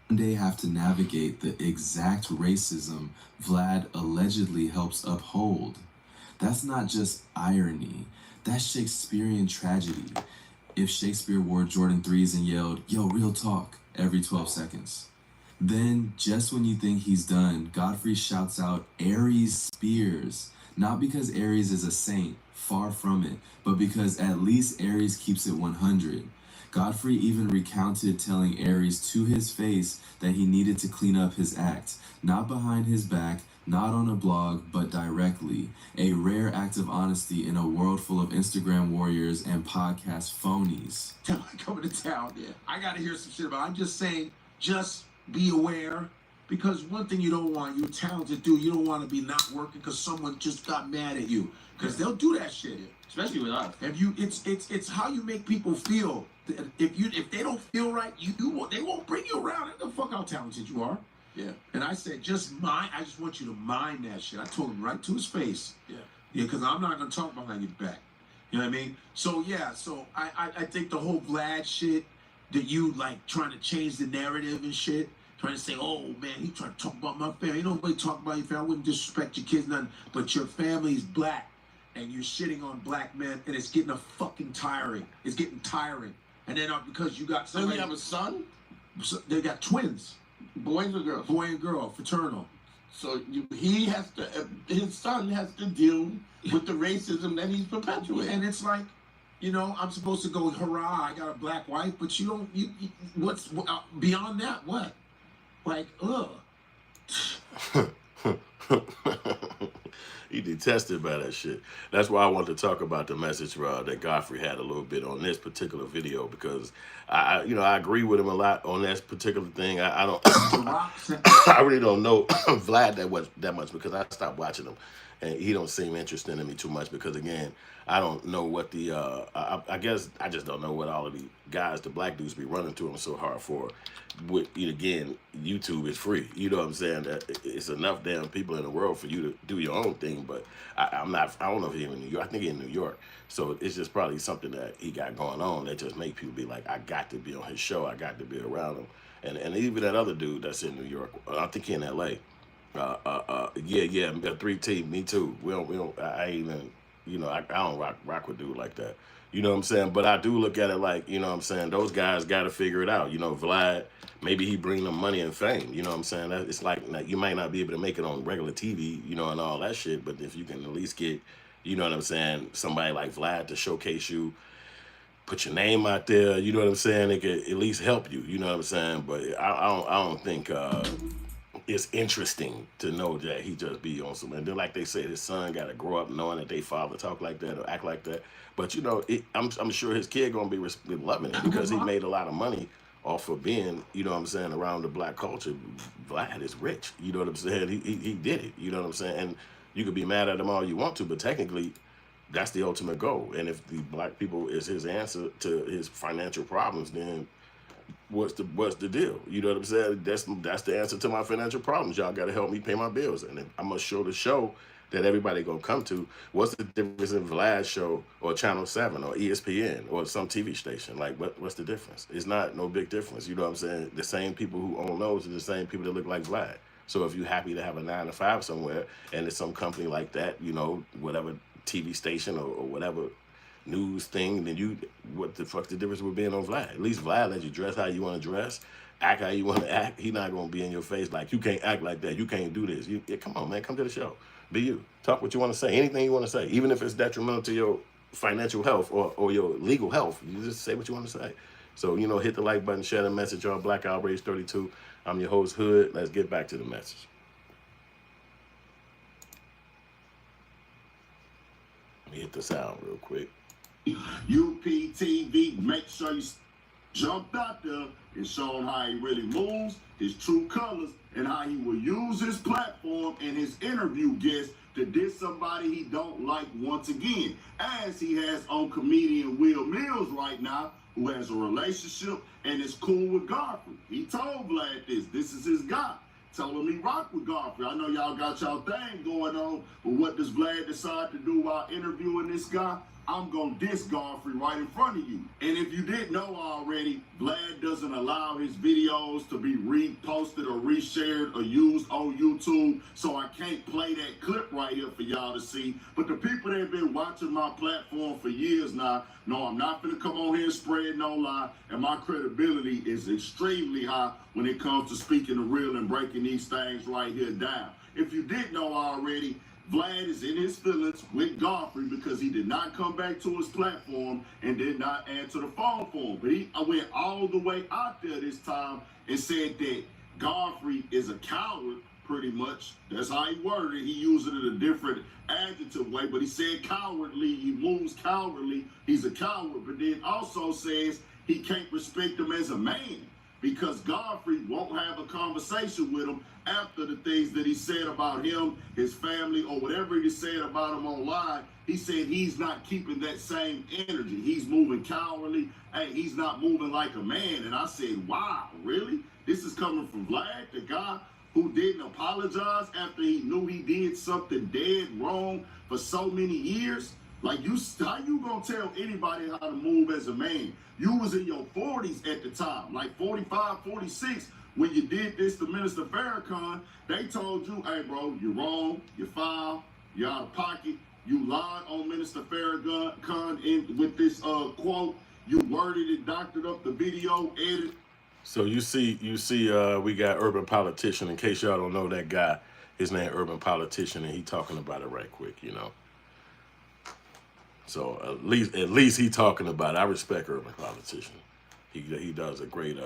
They have to navigate the exact racism Vlad allegedly helps uphold. That's not just irony. That's Shakespearean tragedy. If Shakespeare wore Jordan 3s and yelled, yo, real talk, every 12 seconds. Then, just when you think he's done, Godfrey shouts out Aries Spears. Not because Aries is a saint, far from it, but because at least Aries keeps it 100. Godfrey even recounted telling Aries to his face that he needed to clean up his act, not behind his back, not on a blog, but directly. A rare act of honesty in a world full of Instagram warriors and podcast phonies. Coming to town, yeah. I gotta hear some shit about it. I'm just saying, just be aware. Because one thing you don't want, you're a talented dude, you don't want to be not working because someone just got mad at you. Because they'll do that shit. Especially with us. If it's how you make people feel. If they don't feel right, they won't bring you around. I don't fuck how talented you are. Yeah. And I said, I just want you to mind that shit. I told him right to his face. Yeah. Yeah, because I'm not going to talk behind your back. You know what I mean? So, yeah, I think the whole Vlad shit, that you, like, trying to change the narrative and shit, trying to say, oh, man, he trying to talk about my family. Ain't nobody talk about your family. I wouldn't disrespect your kids, nothing. But your family's black, and you're shitting on black men, and it's getting fucking tiring. It's getting tiring. And then because you got Does somebody... he have a son? They got twins. Boys or girls? Boy and girl, fraternal. So he has to, his son has to deal with the racism that he's perpetuating. And it's like, you know, I'm supposed to go, hurrah, I got a black wife, but you don't, what's beyond that, what? Like, ugh. He detested by that shit. That's why I want to talk about the message that Godfrey had a little bit on this particular video, because I agree with him a lot on that particular thing. I don't, I really don't know Vlad that much because I stopped watching him, and he don't seem interesting to me too much because, again, I don't know what the I guess I just don't know what all of the guys, the black dudes, be running to him so hard for. Again, YouTube is free. You know what I'm saying? That it's enough damn people in the world for you to do your own thing. But I don't know if he's in New York. I think he's in New York. So it's just probably something that he got going on that just make people be like, I got to be on his show. I got to be around him. And even that other dude that's in New York, I think he in LA. Yeah, 3T, me too. We don't. I ain't even. I don't rock with dude like that. You know what I'm saying? But I do look at it like, you know what I'm saying, those guys got to figure it out. Vlad, maybe he bring them money and fame. You know what I'm saying? It's like you might not be able to make it on regular TV, and all that shit. But if you can at least get, you know what I'm saying, somebody like Vlad to showcase you, put your name out there, you know what I'm saying, it could at least help you. You know what I'm saying? But I don't think it's interesting to know that he just be on some. And then, like they said, his son got to grow up knowing that they father talk like that or act like that. But I'm sure his kid gonna be loving it because he made a lot of money off of being, you know what I'm saying, around the black culture. Vlad is rich, you know what I'm saying. He did it, you know what I'm saying. And you could be mad at him all you want to, but technically, that's the ultimate goal. And if the black people is his answer to his financial problems, then what's the deal? You know what I'm saying? That's the answer to my financial problems. Y'all got to help me pay my bills, and I'm gonna show that everybody gonna come to. What's the difference in Vlad's show or Channel 7 or ESPN or some TV station? Like, what's the difference? It's not no big difference. You know what I'm saying? The same people who own those are the same people that look like Vlad. So if you're happy to have a 9 to 5 somewhere, and it's some company like that, you know, whatever TV station or whatever news thing, then what the fuck's the difference with being on Vlad? At least Vlad lets you dress how you want to dress, act how you want to act. He not gonna be in your face like, you can't act like that, you can't do this. Come on, man, come to the show, be you, talk what you want to say, anything you want to say, even if it's detrimental to your financial health or your legal health. You just say what you want to say. So, you know, hit the like button, share the message on Black Outrage 32. I'm your host, Hood. Let's get back to the message. Let me hit the sound real quick. UPTV, make sure you jumped out there and showing how he really moves, his true colors, and how he will use his platform and his interview guests to diss somebody he don't like once again, as he has on comedian Will Mills right now, who has a relationship and is cool with Godfrey. He told Vlad this is his guy. Told him he rock with Godfrey. I know y'all got y'all thing going on, but what does Vlad decide to do while interviewing this guy? I'm gonna diss Godfrey right in front of you. And if you didn't know already, Vlad doesn't allow his videos to be reposted or reshared or used on YouTube, so I can't play that clip right here for y'all to see. But the people that have been watching my platform for years now know I'm not gonna come on here and spread no lie, and my credibility is extremely high when it comes to speaking the real and breaking these things right here down. If you didn't know already, Vlad is in his feelings with Godfrey because he did not come back to his platform and did not answer the phone for him. But I went all the way out there this time and said that Godfrey is a coward, pretty much. That's how he worded it. He used it in a different adjective way, but he said cowardly. He moves cowardly. He's a coward, but then also says he can't respect him as a man, because Godfrey won't have a conversation with him after the things that he said about him, his family, or whatever he said about him online. He said he's not keeping that same energy. He's moving cowardly. Hey, he's not moving like a man. And I said, wow, really? This is coming from Vlad, the guy who didn't apologize after he knew he did something dead wrong for so many years? Like, how you gonna tell anybody how to move as a man? You was in your 40s at the time, like 45, 46, when you did this to Minister Farrakhan. They told you, hey, bro, you're wrong, you're foul, you're out of pocket. You lied on Minister Farrakhan with this quote. You worded it, doctored up the video, edited. So you see, we got Urban Politician. In case y'all don't know that guy, his name Urban Politician, and he talking about it right quick, you know. So at least he talking about it. I respect Urban Politician. He does a great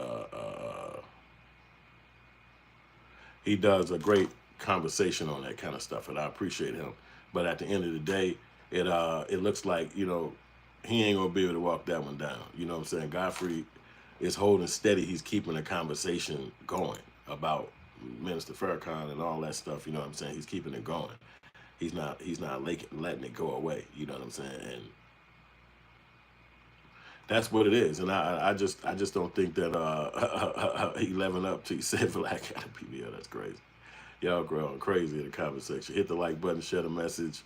conversation on that kind of stuff, and I appreciate him. But at the end of the day, it looks like, you know, he ain't gonna be able to walk that one down. You know what I'm saying? Godfrey is holding steady. He's keeping the conversation going about Minister Farrakhan and all that stuff. You know what I'm saying? He's keeping it going. He's not letting it go away. You know what I'm saying? And that's what it is. And I just don't think that he living up to, he said Vlad got a PBL. That's crazy. Y'all growing crazy in the comment section. Hit the like button, share the message.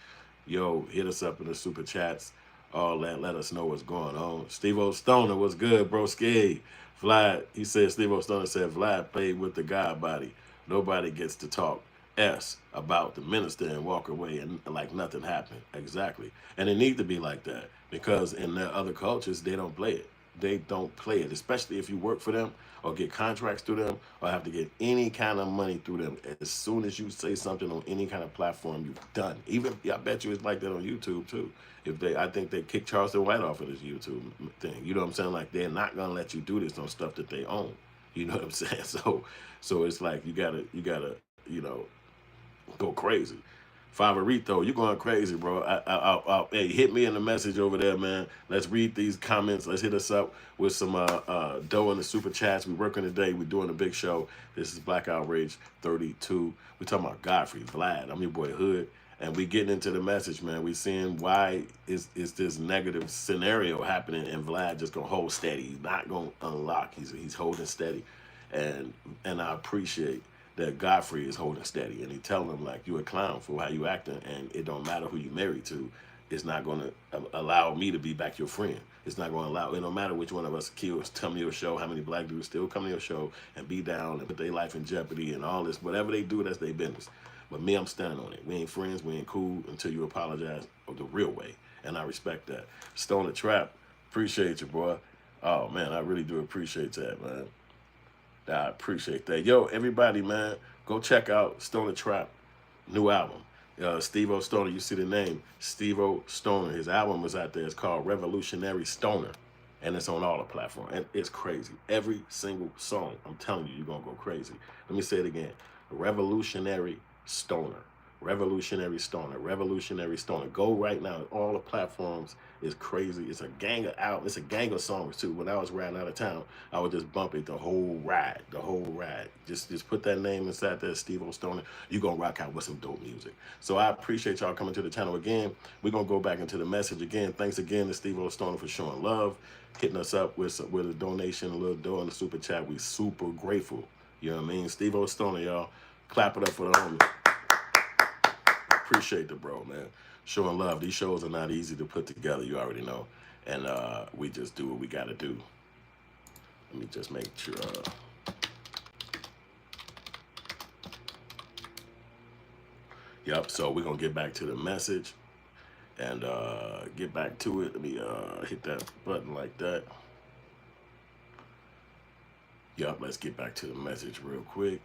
Yo, hit us up in the super chats. All that, let us know what's going on. Steve-O Stoner, what's good, bro? Skate. Vlad, he said, Steve-O Stoner said, Vlad played with the God body. Nobody gets to talk about the minister and walk away and like nothing happened. Exactly. And it need to be like that, because in their other cultures, they don't play it. They don't play it, especially if you work for them or get contracts through them or have to get any kind of money through them. As soon as you say something on any kind of platform, you're done. Even, I bet you it's like that on YouTube too. I think they kicked Charleston White off of this YouTube thing. You know what I'm saying? Like, they're not gonna let you do this on stuff that they own. You know what I'm saying? So it's like you gotta, you know, go crazy. Favorito, you going crazy, bro. Hey, hit me in the message over there, man. Let's read these comments. Let's hit us up with some dough in the super chats. We working today. We're doing a big show. This is Black Outrage 32. We talking about Godfrey, Vlad. I'm your boy Hood. And we getting into the message, man. We seeing why is this negative scenario happening, and Vlad just gonna hold steady. He's not gonna unlock. He's holding steady. And I appreciate that Godfrey is holding steady, and he telling him like, you a clown for how you acting, and it don't matter who you married to. It's not going to allow me to be back your friend. It's not going to allow, it don't matter which one of us kills, come to your show, how many black dudes still come to your show and be down and put their life in jeopardy and all this. Whatever they do, that's their business. But me, I'm standing on it. We ain't friends, we ain't cool until you apologize the real way. And I respect that. Stone the Trap, appreciate you, boy. Oh, man, I really do appreciate that, man. I appreciate that. Yo, everybody, man, go check out Stone the Trap, new album. Steve-O Stoner, you see the name, Steve-O Stoner. His album is out there. It's called Revolutionary Stoner, and it's on all the platforms. And it's crazy. Every single song, I'm telling you, you're going to go crazy. Let me say it again. Revolutionary Stoner. Revolutionary Stoner. Revolutionary Stoner. Go right now. All the platforms is crazy. It's a gang of albums. It's a gang of songs, too. When I was riding out of town, I would just bump it the whole ride. The whole ride. Just put that name inside there, Steve-O Stoner. You're going to rock out with some dope music. So I appreciate y'all coming to the channel again. We're going to go back into the message again. Thanks again to Steve-O Stoner for showing love, hitting us up with a donation, a little dough in the super chat. We super grateful. You know what I mean? Steve-O Stoner, y'all. Clap it up for the homie. Appreciate the bro, man. Showing love. These shows are not easy to put together, you already know. And we just do what we got to do. Let me just make sure. Yep, so we're going to get back to the message and get back to it. Let me hit that button like that. Yep, let's get back to the message real quick.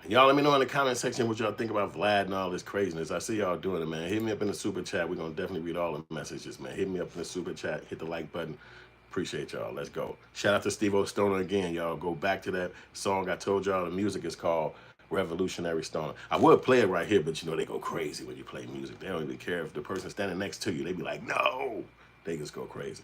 Y'all let me know in the comment section what y'all think about Vlad and all this craziness. I see y'all doing it, man. Hit me up in the super chat. We're going to definitely read all the messages, man. Hit me up in the super chat. Hit the like button. Appreciate y'all. Let's go. Shout out to Steve-O Stoner again, y'all. Go back to that song I told y'all. The music is called Revolutionary Stoner. I would play it right here, but you know they go crazy when you play music. They don't even care if the person standing next to you. They be like, no. They just go crazy.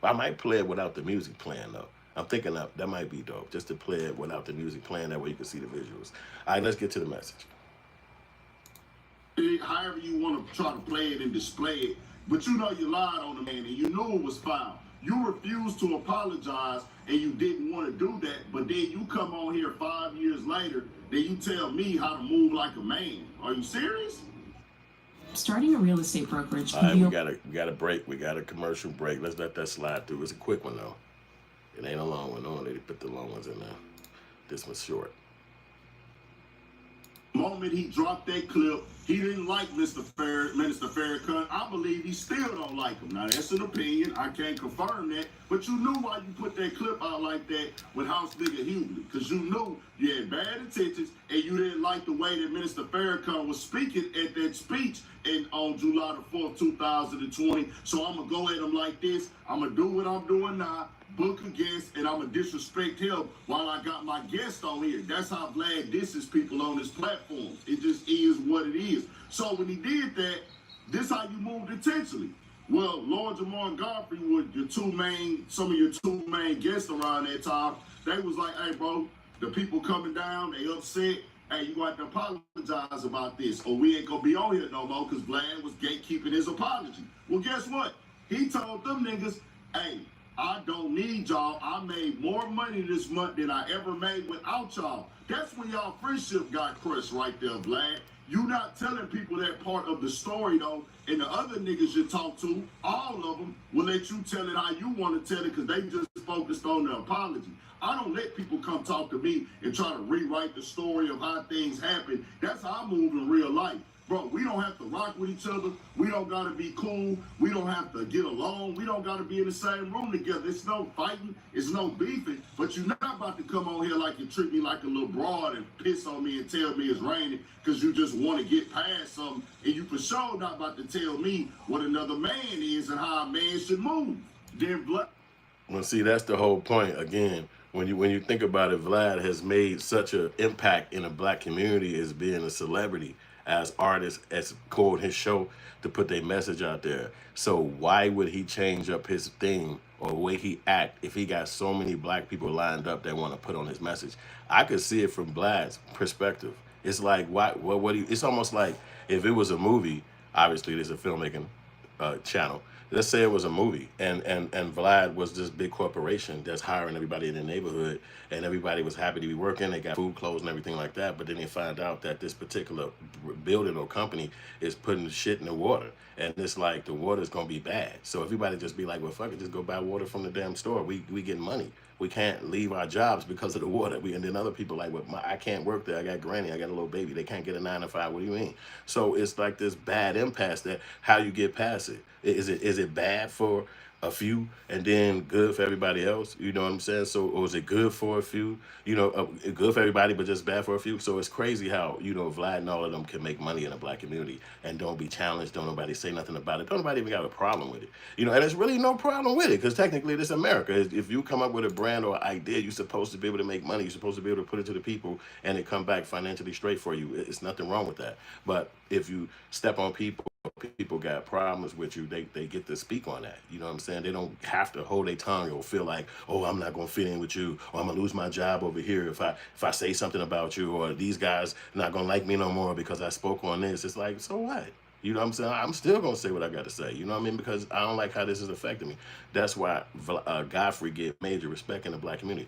I might play it without the music playing, though. I'm thinking that might be dope, just to play it without the music playing. That way you can see the visuals. All right, let's get to the message. However you want to try to play it and display it, but you know you lied on the man and you knew it was foul. You refused to apologize and you didn't want to do that, but then you come on here 5 years later, then you tell me how to move like a man. Are you serious? Starting a real estate brokerage. All right, we got a break. We got a commercial break. Let's let that slide through. It's a quick one though. It ain't a long one. Normally they put the long ones in there. This one's short. The moment he dropped that clip, he didn't like Minister Farrakhan. I believe he still don't like him. Now that's an opinion. I can't confirm that. But you knew why you put that clip out like that with House Nigga Hughley. Because you knew you had bad intentions and you didn't like the way that Minister Farrakhan was speaking at that speech on July the 4th, 2020. So I'm going to go at him like this. I'm going to do what I'm doing now. Book a guest, and I'm going to disrespect him while I got my guest on here. That's how Vlad disses people on his platforms. It just is what it is. So when he did that, this how you moved intentionally. Well, Lord Jamar and Godfrey were some of your two main guests around that time. They was like, hey, bro, the people coming down, they upset. Hey, you got to apologize about this, or we ain't going to be on here no more because Vlad was gatekeeping his apology. Well, guess what? He told them niggas, hey, I don't need y'all. I made more money this month than I ever made without y'all. That's when y'all friendship got crushed right there, Vlad. You not telling people that part of the story, though, and the other niggas you talk to, all of them, will let you tell it how you want to tell it because they just focused on the apology. I don't let people come talk to me and try to rewrite the story of how things happen. That's how I move in real life. Bro, we don't have to rock with each other. We don't got to be cool. We don't have to get along. We don't got to be in the same room together. It's no fighting. It's no beefing. But you're not about to come on here like you treat me like a little broad and piss on me and tell me it's raining because you just want to get past something. And you for sure not about to tell me what another man is and how a man should move. Then Vlad. Well, see, that's the whole point. Again, when you think about it, Vlad has made such an impact in the black community as being a celebrity, as artists, as called his show to put their message out there. So why would he change up his thing or the way he act if he got so many black people lined up that want to put on his message? I could see it from Vlad's perspective. It's like, it's almost like if it was a movie, obviously there's a filmmaking channel, let's say it was a movie, and Vlad was this big corporation that's hiring everybody in the neighborhood, and everybody was happy to be working. They got food, clothes, and everything like that. But then they find out that this particular building or company is putting shit in the water, and it's like the water's gonna be bad. So everybody just be like, well, fuck it, just go buy water from the damn store. We get money. We can't leave our jobs because of the water. And then other people like, well, I can't work there. I got granny. I got a little baby. They can't get a 9 to 5. What do you mean? So it's like this bad impasse that how you get past it. Is it bad for a few and then good for everybody else? You know what I'm saying? So, or is it good for a few? You know, good for everybody, but just bad for a few. So it's crazy how, you know, Vlad and all of them can make money in the black community and don't be challenged. Don't nobody say nothing about it. Don't nobody even got a problem with it. You know, and there's really no problem with it because technically this is America. If you come up with a brand or idea, you're supposed to be able to make money. You're supposed to be able to put it to the people and it come back financially straight for you. It's nothing wrong with that. But if you step on people got problems with you, they get to speak on that. You know what I'm saying? They don't have to hold their tongue or feel like, oh, I'm not gonna fit in with you, or I'm gonna lose my job over here if I say something about you, or these guys not gonna like me no more because I spoke on this. It's like, so what? You know what I'm saying? I'm still gonna say what I gotta say. You know what I mean? Because I don't like how this is affecting me. That's why Godfrey get major respect in the black community.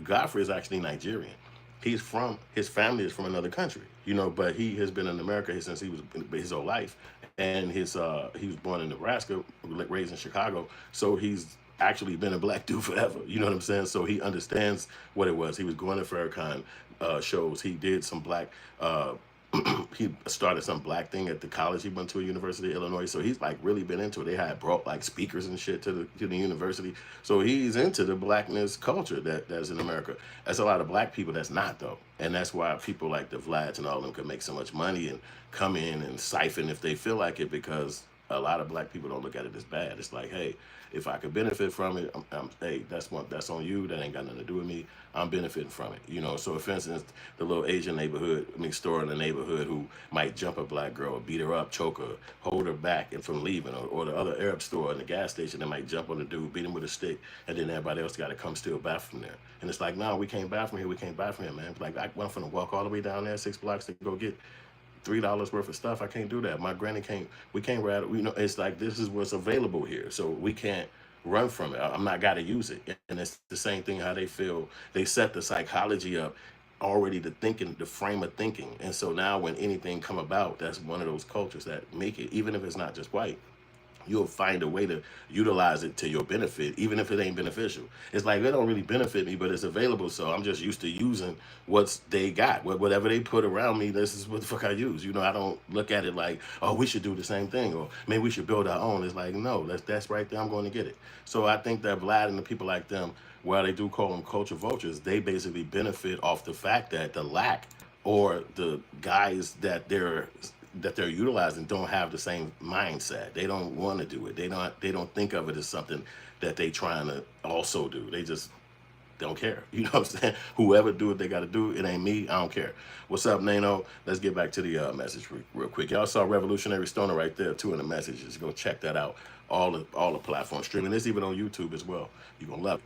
Godfrey is actually Nigerian. His family is from another country, you know, but he has been in America since he was his whole life. And he was born in Nebraska, raised in Chicago. So he's actually been a black dude forever. You know what I'm saying? So he understands what it was. He was going to Farrakhan shows. He did some black, he started some black thing at the college he went to, University of Illinois. So he's like really been into it. They had brought like speakers and shit to the university. So he's into the blackness culture that's in America. That's a lot of black people that's not though. And that's why people like the Vlads and all of them can make so much money and come in and siphon if they feel like it, because a lot of black people don't look at it as bad. It's like, hey, if I could benefit from it, hey, that's on you. That ain't got nothing to do with me. I'm benefiting from it, you know. So, for instance, the little Asian store in the neighborhood who might jump a black girl, beat her up, choke her, hold her back and from leaving, or the other Arab store in the gas station that might jump on the dude, beat him with a stick, and then everybody else got to come steal buy from there. And it's like, no, we can't buy from here. We can't buy from here, man. Like, I'm finna walk all the way down there 6 blocks to go get $3 worth of stuff. I can't do that. My granny can't. We can't rattle. You know, it's like this is what's available here, so we can't run from it. I'm not got to use it. And it's the same thing how they feel. They set the psychology up already, the frame of thinking. And so now when anything come about, that's one of those cultures that make it, even if it's not just white, you'll find a way to utilize it to your benefit, even if it ain't beneficial. It's like, they don't really benefit me, but it's available, so I'm just used to using what they got. Whatever they put around me, this is what the fuck I use. You know, I don't look at it like, oh, we should do the same thing, or maybe we should build our own. It's like, no, that's right there, I'm going to get it. So I think that Vlad and the people like them, while they do call them culture vultures, they basically benefit off the fact that the lack or the guys that they're utilizing don't have the same mindset. They don't want to do it. They don't think of it as something that they trying to also do. They just don't care. You know what I'm saying? Whoever do what they got to do, it ain't me. I don't care. What's up, Nano? Let's get back to the message real quick. Y'all saw Revolutionary Stoner right there too in the messages. Go check that out. All the platforms streaming. It's even on YouTube as well. You're gonna love it.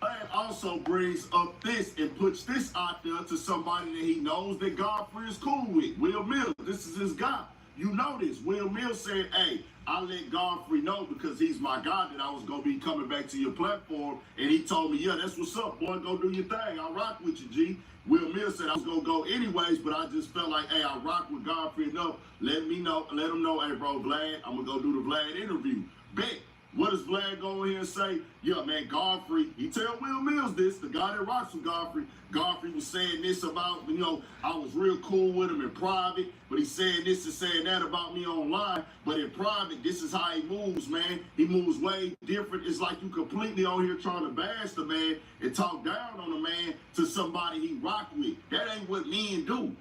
Vlad also brings up this and puts this out there to somebody that he knows that Godfrey is cool with. Will Mills, this is his guy. You know this. Will Mills said, hey, I let Godfrey know because he's my guy that I was going to be coming back to your platform. And he told me, yeah, that's what's up, boy. Go do your thing. I rock with you, G. Will Mills said I was going to go anyways, but I just felt like, hey, I rock with Godfrey enough. Let him know, hey, bro, Vlad, I'm going to go do the Vlad interview. Bet. What does Vlad go in here and say? Yeah, man, Godfrey, he tell Will Mills this, the guy that rocks with Godfrey. Godfrey was saying this about, you know, I was real cool with him in private, but he's saying this and saying that about me online. But in private, this is how he moves, man. He moves way different. It's like you completely on here trying to bash the man and talk down on the man to somebody he rock with. That ain't what men do.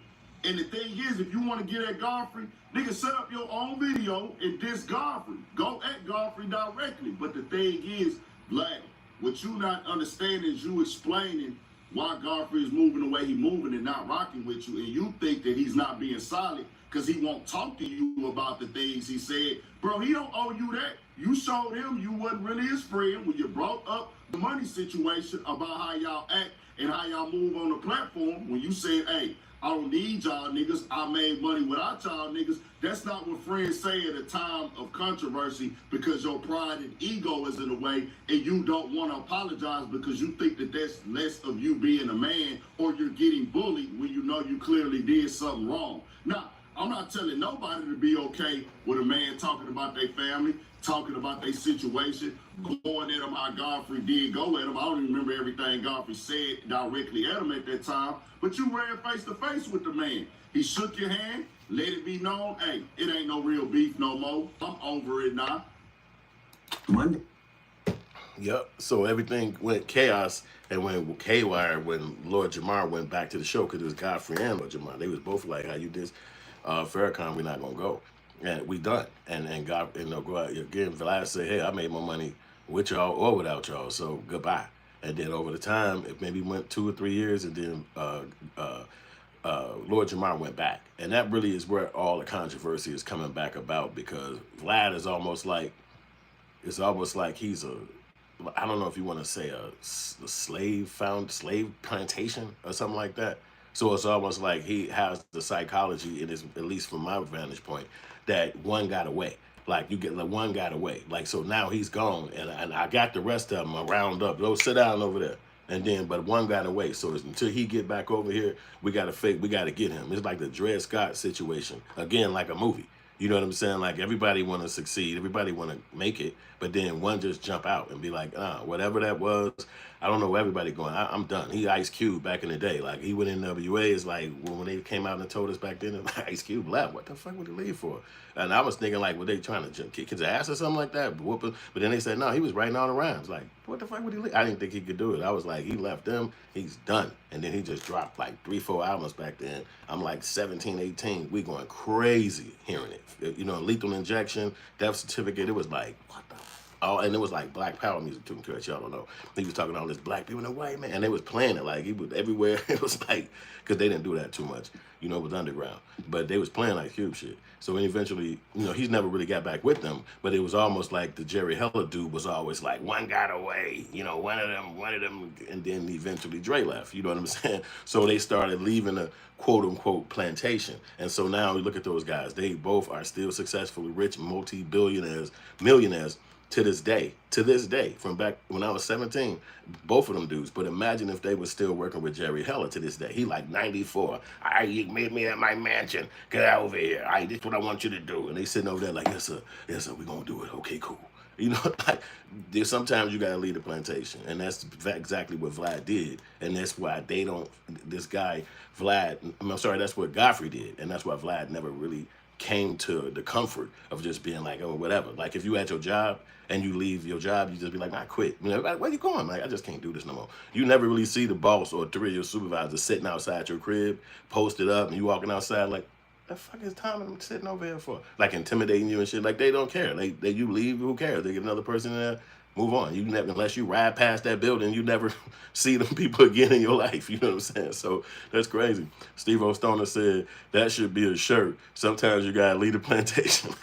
And the thing is, if you want to get at Godfrey, nigga, set up your own video and diss Godfrey. Go at Godfrey directly. But the thing is, Vlad, what you not understanding is you explaining why Godfrey is moving the way he's moving and not rocking with you. And you think that he's not being solid because he won't talk to you about the things he said. Bro, he don't owe you that. You showed him you wasn't really his friend when you brought up the money situation about how y'all act and how y'all move on the platform when you said, hey, I don't need y'all niggas. I made money without y'all niggas. That's not what friends say at a time of controversy because your pride and ego is in the way and you don't want to apologize because you think that that's less of you being a man or you're getting bullied when you know you clearly did something wrong. Now, I'm not telling nobody to be okay with a man talking about their family, talking about their situation, going at him how Godfrey did go at him. I don't even remember everything Godfrey said directly at him at that time, but you ran face to face with the man. He shook your hand, let it be known, hey, it ain't no real beef no more. I'm over it now. Monday. Yep. So everything went chaos, and when K-Wire, when Lord Jamar went back to the show, because it was Godfrey and Lord Jamar, they was both like, "How you did, Farrakhan, we're not gonna go, and we done." And God, go out again. Vlad said, "Hey, I made my money with y'all or without y'all, so goodbye." And then over the time, it maybe went 2 or 3 years, and then Lord Jamar went back, and that really is where all the controversy is coming back about, because Vlad is almost like, it's almost like he's a, I don't know if you want to say a slave plantation or something like that. So it's almost like he has the psychology, it is, at least from my vantage point, that one got away. Like you get like one got away. Like, so now he's gone, and I got the rest of them round up. Go sit down over there. And then, but one got away. So until he get back over here, we got to get him. It's like the Dred Scott situation. Again, like a movie. You know what I'm saying? Like everybody want to succeed, everybody want to make it, but then one just jump out and be like, whatever that was, I don't know, everybody going, I'm done. He Ice Cube back in the day. Like he went in NWA, is like when they came out and told us back then, Ice Cube left. What the fuck would he leave for? And I was thinking like, were they trying to kick his ass or something like that? But then they said, no, he was writing all the rhymes. Like, what the fuck would he leave? I didn't think he could do it. I was like, he left them, he's done. And then he just dropped like 3-4 albums back then. I'm like 17, 18, we going crazy hearing it. You know, Lethal Injection, Death Certificate, it was like, what the Oh, and it was like Black Power music too, in case y'all don't know. He was talking all this black people and the white man, and they was playing it like he was everywhere. It was like, because they didn't do that too much, you know, with underground. But they was playing like Cube shit. So eventually, you know, he's never really got back with them, but it was almost like the Jerry Heller dude was always like, one got away, you know, one of them, and then eventually Dre left, you know what I'm saying? So they started leaving a quote-unquote plantation. And so now we look at those guys. They both are still successfully rich, multi-billionaires, millionaires, to this day, from back when I was 17, both of them dudes. But imagine if they were still working with Jerry Heller to this day. He like 94. You made me at my mansion. Get out over here. This is what I want you to do. And they sitting over there like, yes, sir, we're going to do it. Okay, cool. You know, like, sometimes you got to leave the plantation. And that's exactly what Vlad did. And that's why they don't, this guy, Vlad, I'm sorry, that's what Godfrey did. And that's why Vlad never really came to the comfort of just being like, oh, whatever. Like, if you at your job and you leave your job, you just be like, I quit. You know, where you going? Like, I just can't do this no more. You never really see the boss or 3 of your supervisors sitting outside your crib, posted up, and you walking outside like, the fuck is Tom and them sitting over here for? Like, intimidating you and shit. Like, they don't care. They you leave, who cares? They get another person in there, move on. You never, unless you ride past that building, you never see them people again in your life. You know what I'm saying? So that's crazy. Steve O'Stoner said that should be a shirt. Sometimes you gotta leave the plantation.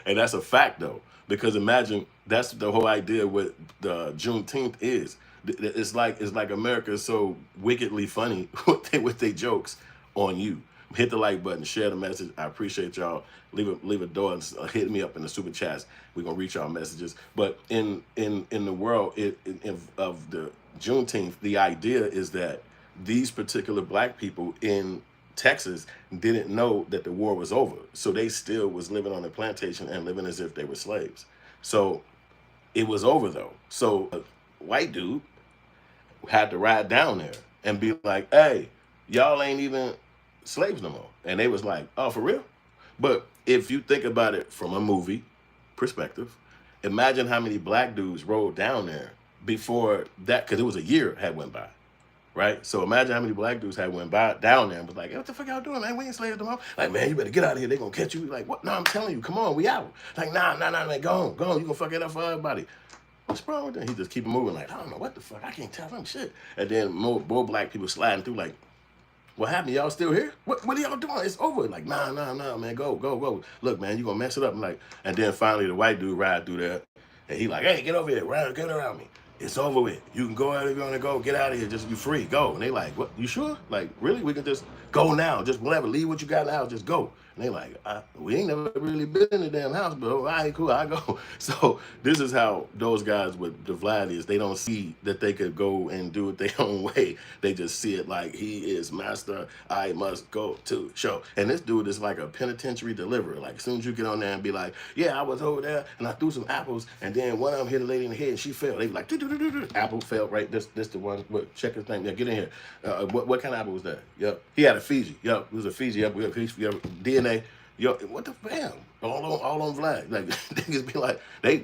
And that's a fact though, because imagine that's the whole idea what the Juneteenth is. It's like America is so wickedly funny with their jokes on you. Hit the like button, share the message. I appreciate y'all. Leave a door and hit me up in the super chats. We're gonna reach our messages. But in the world of the Juneteenth, the idea is that these particular black people in Texas didn't know that the war was over. So they still was living on the plantation and living as if they were slaves. So it was over though. So a white dude had to ride down there and be like, hey, y'all ain't even slaves no more. And they was like, oh, for real? But if you think about it from a movie perspective, imagine how many black dudes rode down there before that, because it was a year had went by, right? So imagine how many black dudes had went by down there and was like, hey, what the fuck y'all doing, man? We ain't slaves no more. Like, man, you better get out of here. They gonna catch you. Like, what? No, I'm telling you, come on, we out. Like, nah, man, go on. You gonna fuck it up for everybody. What's wrong with that? He just keep moving like, I don't know what the fuck. I can't tell them shit. And then more black people sliding through like, what happened? Y'all still here? What are y'all doing? It's over. Like, nah, man, go. Look, man, you gonna mess it up. And then finally the white dude ride through there, and he like, hey, get over here, get around me. It's over with. You can go out if you want to go. Get out of here. Just you free. Go. And they like, what? You sure? Like, really? We can just go now. Just whatever. Leave what you got in the house. Just go. And they like, we ain't never really been in the damn house, but all right, cool. I go. So this is how those guys with the Vlad is. They don't see that they could go and do it their own way. They just see it like he is master. I must go to show. And this dude is like a penitentiary deliverer. Like as soon as you get on there and be like, yeah, I was over there and I threw some apples and then one of them hit a lady in the head and she fell. They be like, apple fell right. This the one. What? Check his thing. Yeah, get in here. What kind of apple was that? Yep. He had a Fiji. Yep. It was a Fiji. Yep. We have DNA. Yo, what the damn? All on Vlad. Like niggas be like, they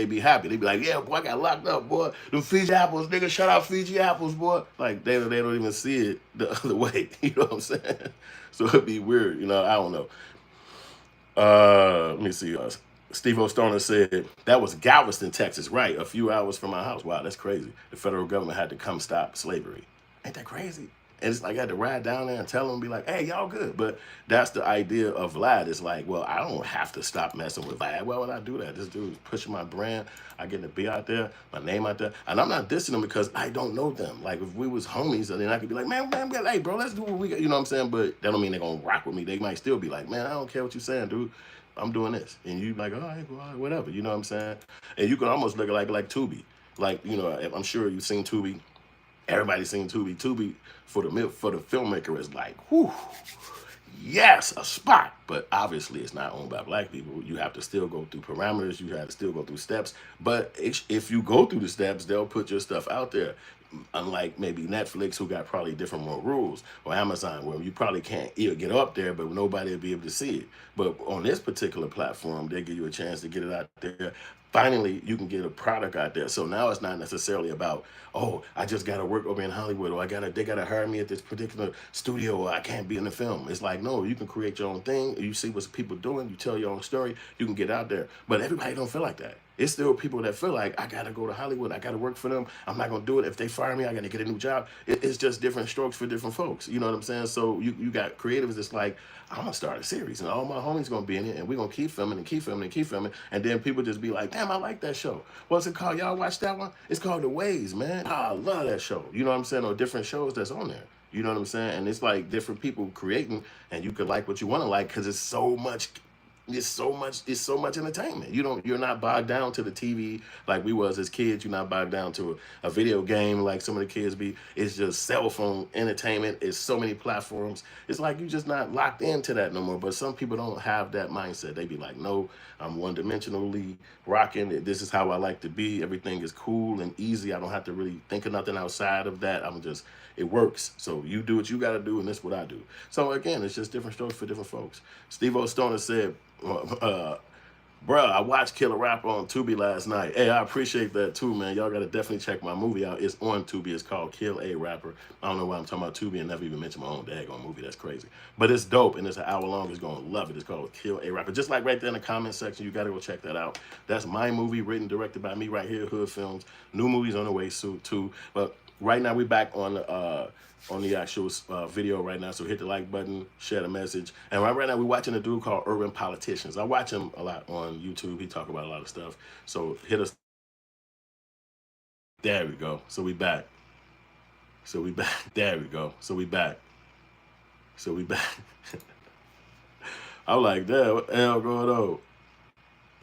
be happy. They be like, yeah, boy, I got locked up, boy. Them Fiji apples, nigga, shout out Fiji apples, boy. Like they don't even see it the other way. You know what I'm saying? So it'd be weird, you know. I don't know. Let me see. Steve O'Stoner said that was Galveston, Texas, right? A few hours from my house. Wow, that's crazy. The federal government had to come stop slavery. Ain't that crazy? And it's like I had to ride down there and tell them, be like, hey, y'all good. But that's the idea of Vlad. It's like, well, I don't have to stop messing with Vlad. Why would I do that? This dude is pushing my brand. I get to be out there, my name out there. And I'm not dissing them because I don't know them. Like, if we was homies, then I could be like, man, hey, bro, let's do what we got. You know what I'm saying? But that don't mean they're going to rock with me. They might still be like, man, I don't care what you're saying, dude. I'm doing this. And you like, all right, whatever. You know what I'm saying? And you can almost look like Tubi. Like, you know, I'm sure you've seen Tubi. Everybody's seen Tubi. Tubi for the filmmaker is like, whew, yes, a spot. But obviously it's not owned by black people. You have to still go through parameters. You have to still go through steps. But if you go through the steps, they'll put your stuff out there. Unlike maybe Netflix, who got probably different more rules, or Amazon, where you probably can't either get up there, but nobody will be able to see it. But on this particular platform, they give you a chance to get it out there. Finally, you can get a product out there. So now it's not necessarily about, oh, I just got to work over in Hollywood, or they got to hire me at this particular studio, or I can't be in the film. It's like, no, you can create your own thing. You see what people doing. You tell your own story. You can get out there. But everybody don't feel like that. It's still people that feel like, I got to go to Hollywood. I got to work for them. I'm not going to do it. If they fire me, I got to get a new job. It's just different strokes for different folks. You know what I'm saying? So you got creatives that's like, I'm going to start a series and all my homies going to be in it and we're going to keep filming and keep filming and keep filming. And then people just be like, damn, I like that show. What's it called? Y'all watch that one? It's called The Ways, man. I love that show. You know what I'm saying? Or different shows that's on there. You know what I'm saying? And it's like different people creating and you could like what you want to like because it's so much entertainment. You're not bogged down to the TV like we was as kids. You're not bogged down to a video game like some of the kids be. It's just cell phone entertainment. It's so many platforms. It's like you're just not locked into that no more. But some people don't have that mindset. They be like, no, I'm one-dimensionally rocking. This is how I like to be. Everything is cool and easy. I don't have to really think of nothing outside of that. It works. So you do what you got to do, and this is what I do. So again, it's just different strokes for different folks. Steve O'Stoner said, bruh, I watched Kill a Rapper on Tubi last night. Hey, I appreciate that too, man. Y'all got to definitely check my movie out. It's on Tubi. It's called Kill a Rapper. I don't know why I'm talking about Tubi and never even mentioned my own daggone movie. That's crazy. But it's dope, and it's an hour long. It's going to love it. It's called Kill a Rapper. Just like right there in the comment section, you got to go check that out. That's my movie, written, directed by me right here, Hood Films. New movies on the way soon, too. But right now, we back on the actual video right now. So hit the like button, share the message. And right now we're watching a dude called Urban Politicians. I watch him a lot on YouTube. He talk about a lot of stuff. So hit us. There we go. So we back. There we go. So we back. I'm like, damn, what the hell going on?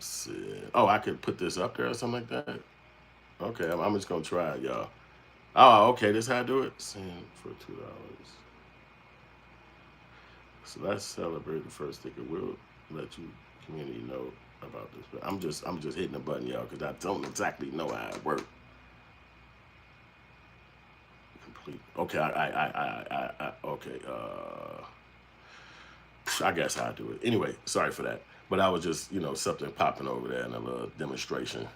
Shit. Oh, I could put this up there or something like that. Okay, I'm just gonna try it, y'all. Oh, okay, this is how I do it. Send for $2. So let's celebrate the first sticker. We'll let you community know about this. But I'm just hitting the button, y'all, because I don't exactly know how it works. Complete. Okay, okay. I guess I'll do it. Anyway, sorry for that. But I was just, something popping over there in a little demonstration.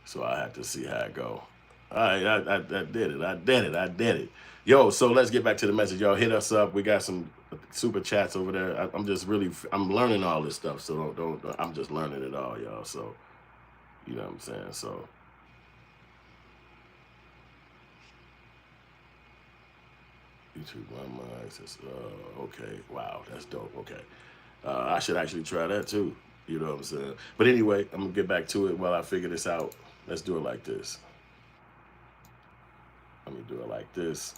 So I had to see how it go. All right, I did it. Yo, so let's get back to the message. Y'all hit us up. We got some super chats over there. I'm learning all this stuff. So I'm just learning it all, y'all. So, you know what I'm saying? So. YouTube, my access. Okay, wow, that's dope. Okay. I should actually try that too. You know what I'm saying? But anyway, I'm going to get back to it while I figure this out. Let's do it like this. Let me do it like this.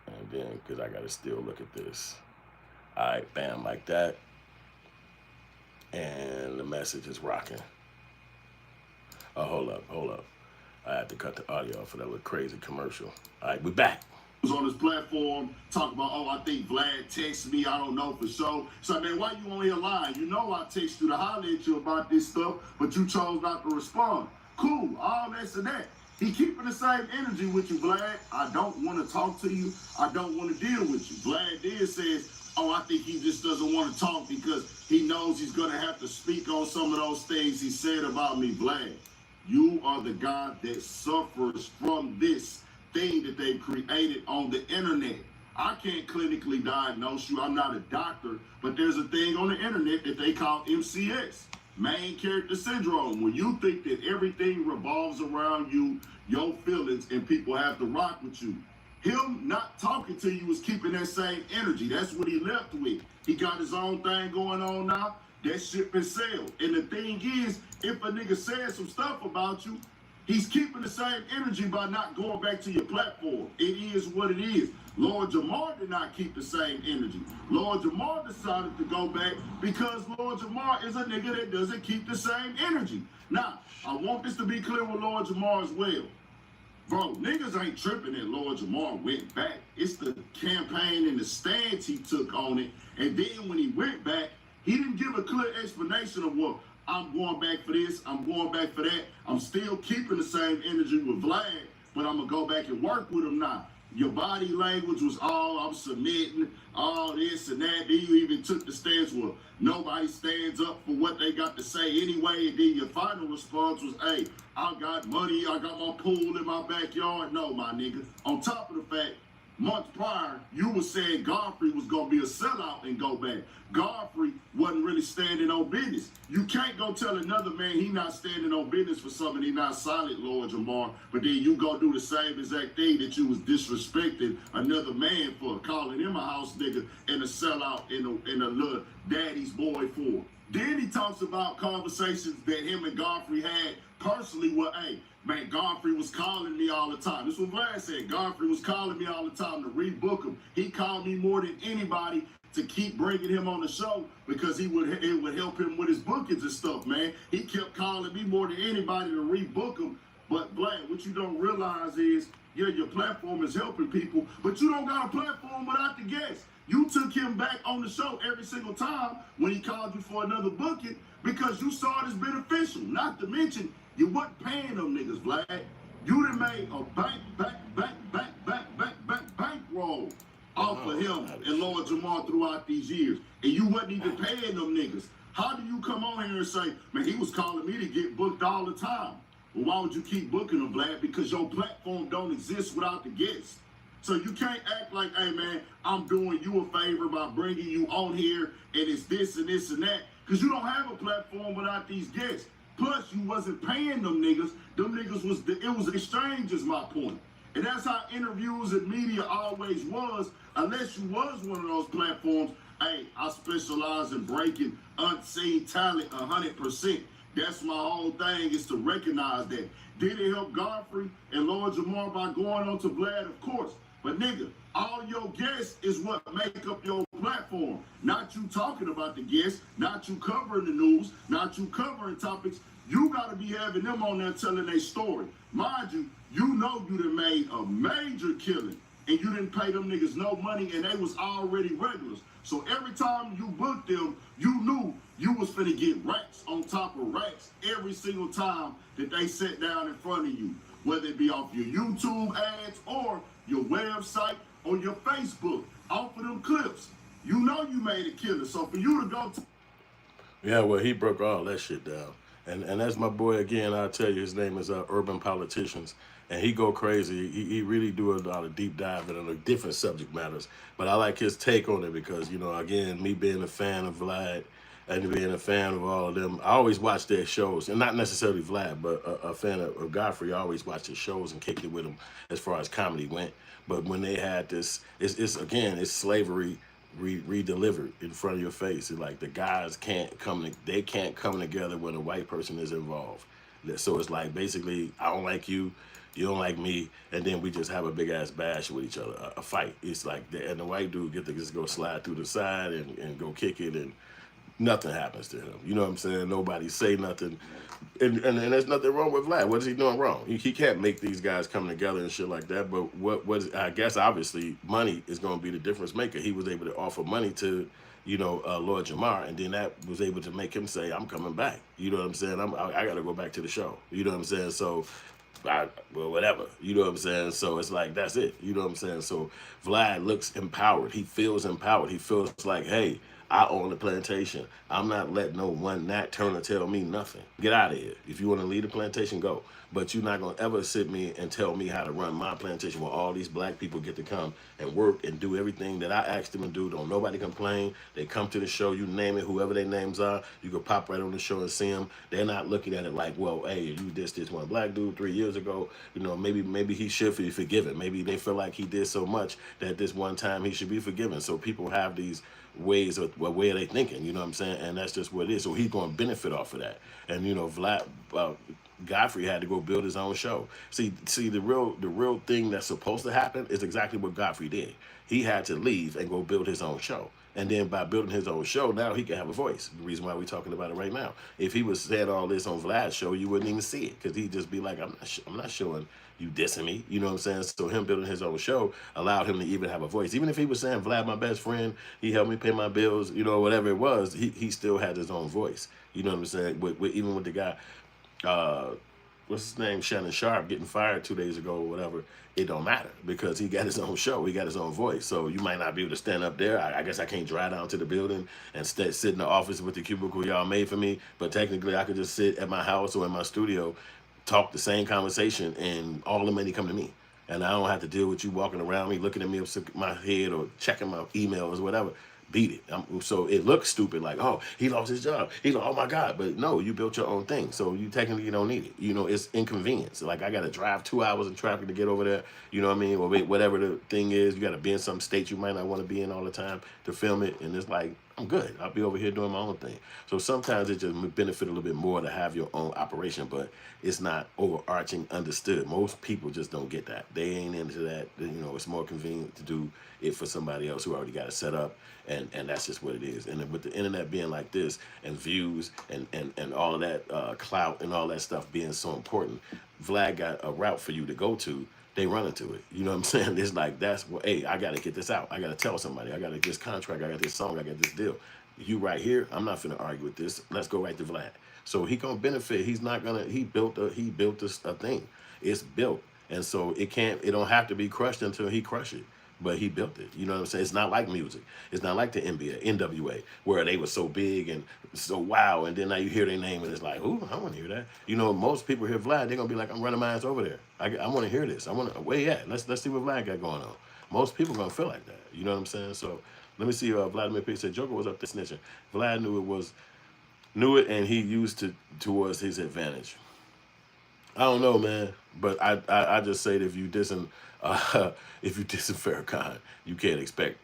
And then, because I got to still look at this. All right, bam, like that. And the message is rocking. Oh, hold up. I had to cut the audio off for that little crazy commercial. All right, we back. On this platform, talk about, oh, I think Vlad texted me, I don't know for sure. So, man, why you on here lying? You know I text you to holler at you about this stuff, but you chose not to respond. Cool, all this and that. He keeping the same energy with you, Vlad. I don't want to talk to you. I don't want to deal with you. Vlad then says, oh, I think he just doesn't want to talk because he knows he's going to have to speak on some of those things he said about me. Vlad, you are the guy that suffers from this thing that they've created on the internet. I can't clinically diagnose you. I'm not a doctor, but there's a thing on the internet that they call MCS, main character syndrome, where you think that everything revolves around you, your feelings, and people have to rock with you. Him not talking to you is keeping that same energy. That's what he left with. He got his own thing going on now. That ship has sailed. And the thing is, if a nigga says some stuff about you, he's keeping the same energy by not going back to your platform. It is what it is. Lord Jamar did not keep the same energy. Lord Jamar decided to go back because Lord Jamar is a nigga that doesn't keep the same energy. Now, I want this to be clear with Lord Jamar as well. Bro, niggas ain't tripping that Lord Jamar went back. It's the campaign and the stance he took on it. And then when he went back, he didn't give a clear explanation of what, I'm going back for this, I'm going back for that. I'm still keeping the same energy with Vlad, but I'm going to go back and work with him now. Your body language was all, I'm submitting, all this and that. Then you even took the stance where nobody stands up for what they got to say anyway. And then your final response was, hey, I got money, I got my pool in my backyard. No, my nigga. On top of the fact, months prior, you were saying Godfrey was going to be a sellout and go back. Godfrey wasn't really standing on business. You can't go tell another man he not standing on business for something he not solid, Lord Jamar, but then you go do the same exact thing that you was disrespecting another man for, calling him a house nigga and a sellout and a little daddy's boy for. Then he talks about conversations that him and Godfrey had personally where, hey, man, Godfrey was calling me all the time. This is what Vlad said. Godfrey was calling me all the time to rebook him. He called me more than anybody to keep bringing him on the show because it would help him with his bookings and stuff, man. He kept calling me more than anybody to rebook him. But Vlad, what you don't realize is, yeah, your platform is helping people, but you don't got a platform without the guests. You took him back on the show every single time when he called you for another booking because you saw it as beneficial. Not to mention, you wasn't paying them niggas, Vlad. You done made a bankroll off of him and Lord Jamar throughout these years. And you wasn't even paying them niggas. How do you come on here and say, man, he was calling me to get booked all the time? Well, why would you keep booking them, Vlad? Because your platform don't exist without the guests. So you can't act like, hey, man, I'm doing you a favor by bringing you on here and it's this and this and that. Because you don't have a platform without these guests. Plus, you wasn't paying them niggas. Them niggas it was exchange is my point. And that's how interviews and media always was, unless you was one of those platforms. Hey, I specialize in breaking unseen talent 100%. That's my whole thing, is to recognize that. Did it help Godfrey and Lord Jamar by going on to Vlad? Of course. But nigga, all your guests is what make up your platform. Not you talking about the guests, not you covering the news, not you covering topics. You gotta be having them on there telling their story. Mind you, you know you done made a major killing and you didn't pay them niggas no money and they was already regulars. So every time you booked them, you knew you was finna get racks on top of racks every single time that they sat down in front of you, whether it be off your YouTube ads or your website or your Facebook, off of them clips. You know you made a killing. So for you to go to... Yeah, well, he broke all that shit down. And that's my boy again. I'll tell you, his name is Urban Politicians. And he go crazy. He really do a lot of deep dive into different subject matters. But I like his take on it because, you know, again, me being a fan of Vlad and being a fan of all of them, I always watch their shows. And not necessarily Vlad, but a fan of Godfrey. I always watch his shows and kicked it with him as far as comedy went. But when they had this, it's slavery re-delivered in front of your face. It's like the guys can't come together when a white person is involved. So it's like basically I don't like you, you don't like me, and then we just have a big ass bash with each other, a fight. It's like and the white dude get to just go slide through the side and go kick it, and nothing happens to him. You know what I'm saying? Nobody say nothing. And there's nothing wrong with Vlad. What is he doing wrong? He can't make these guys come together and shit like that. But I guess obviously money is going to be the difference maker. He was able to offer money to, Lord Jamar, and then that was able to make him say, I'm coming back. You know what I'm saying? I got to go back to the show. You know what I'm saying? So, well, whatever. You know what I'm saying? So it's like, that's it. You know what I'm saying? So Vlad looks empowered. He feels empowered. He feels like, hey, I own the plantation. I'm not letting no one Nat Turner tell me nothing. Get out of here. If you want to lead the plantation, go. But you're not going to ever sit me and tell me how to run my plantation where all these black people get to come and work and do everything that I asked them to do. Don't nobody complain. They come to the show, you name it, whoever their names are, you can pop right on the show and see them. They're not looking at it like, well, hey, you dissed this one black dude 3 years ago. Maybe he should be forgiven. Maybe they feel like he did so much that this one time he should be forgiven. So people have these ways of what way are they thinking, you know what I'm saying? And that's just what it is. So he's going to benefit off of that. And Vlad Godfrey had to go build his own show. See the real thing that's supposed to happen is exactly what Godfrey did. He had to leave and go build his own show. And then by building his own show, now he can have a voice. The reason why we're talking about it right now. If he was said all this on Vlad's show, you wouldn't even see it, because he'd just be like, I'm not showing you dissing me. You know what I'm saying? So him building his own show allowed him to even have a voice. Even if he was saying, Vlad, my best friend, he helped me pay my bills, whatever it was, he still had his own voice. You know what I'm saying? Even with the guy, what's his name, Shannon Sharp, getting fired 2 days ago or whatever, it don't matter, because he got his own show. He got his own voice. So you might not be able to stand up there. I guess I can't drive down to the building and sit in the office with the cubicle y'all made for me. But technically, I could just sit at my house or in my studio, talk the same conversation, and all the money come to me. And I don't have to deal with you walking around me, looking at me upside my head or checking my emails or whatever. Beat it. So it looks stupid, like, oh, he lost his job. Oh my God. But no, you built your own thing. So you technically don't need it. It's inconvenience. Like, I got to drive 2 hours in traffic to get over there. You know what I mean? Or whatever the thing is, you got to be in some state you might not want to be in all the time to film it. And it's like, I'm good. I'll be over here doing my own thing. So sometimes it just benefit a little bit more to have your own operation, but it's not overarching understood. Most people just don't get that. They ain't into that. It's more convenient to do it for somebody else who already got it set up. And that's just what it is. And with the internet being like this, and views and all of that clout and all that stuff being so important, Vlad got a route for you to go to. They run into it. You know what I'm saying? It's like, hey, I got to get this out. I got to tell somebody. I got to get this contract. I got this song. I got this deal. You right here, I'm not finna argue with this. Let's go right to Vlad. So he gonna benefit. He's not gonna. He built a thing. It's built, and so it don't have to be crushed until he crush it. But he built it. You know what I'm saying? It's not like music. It's not like the NBA, NWA, where they were so big and so wow, and then now you hear their name and it's like, ooh, I want to hear that. Most people hear Vlad, they're gonna be like, I'm running my ass over there. I want to hear this. I want to. Where you at? Let's see what Vlad got going on. Most people gonna feel like that. You know what I'm saying? So let me see. Vladimir P said Joker was up there snitching. Vlad knew it, and he used it towards his advantage. I don't know, man, but I just say that if you dissing Farrakhan, you can't expect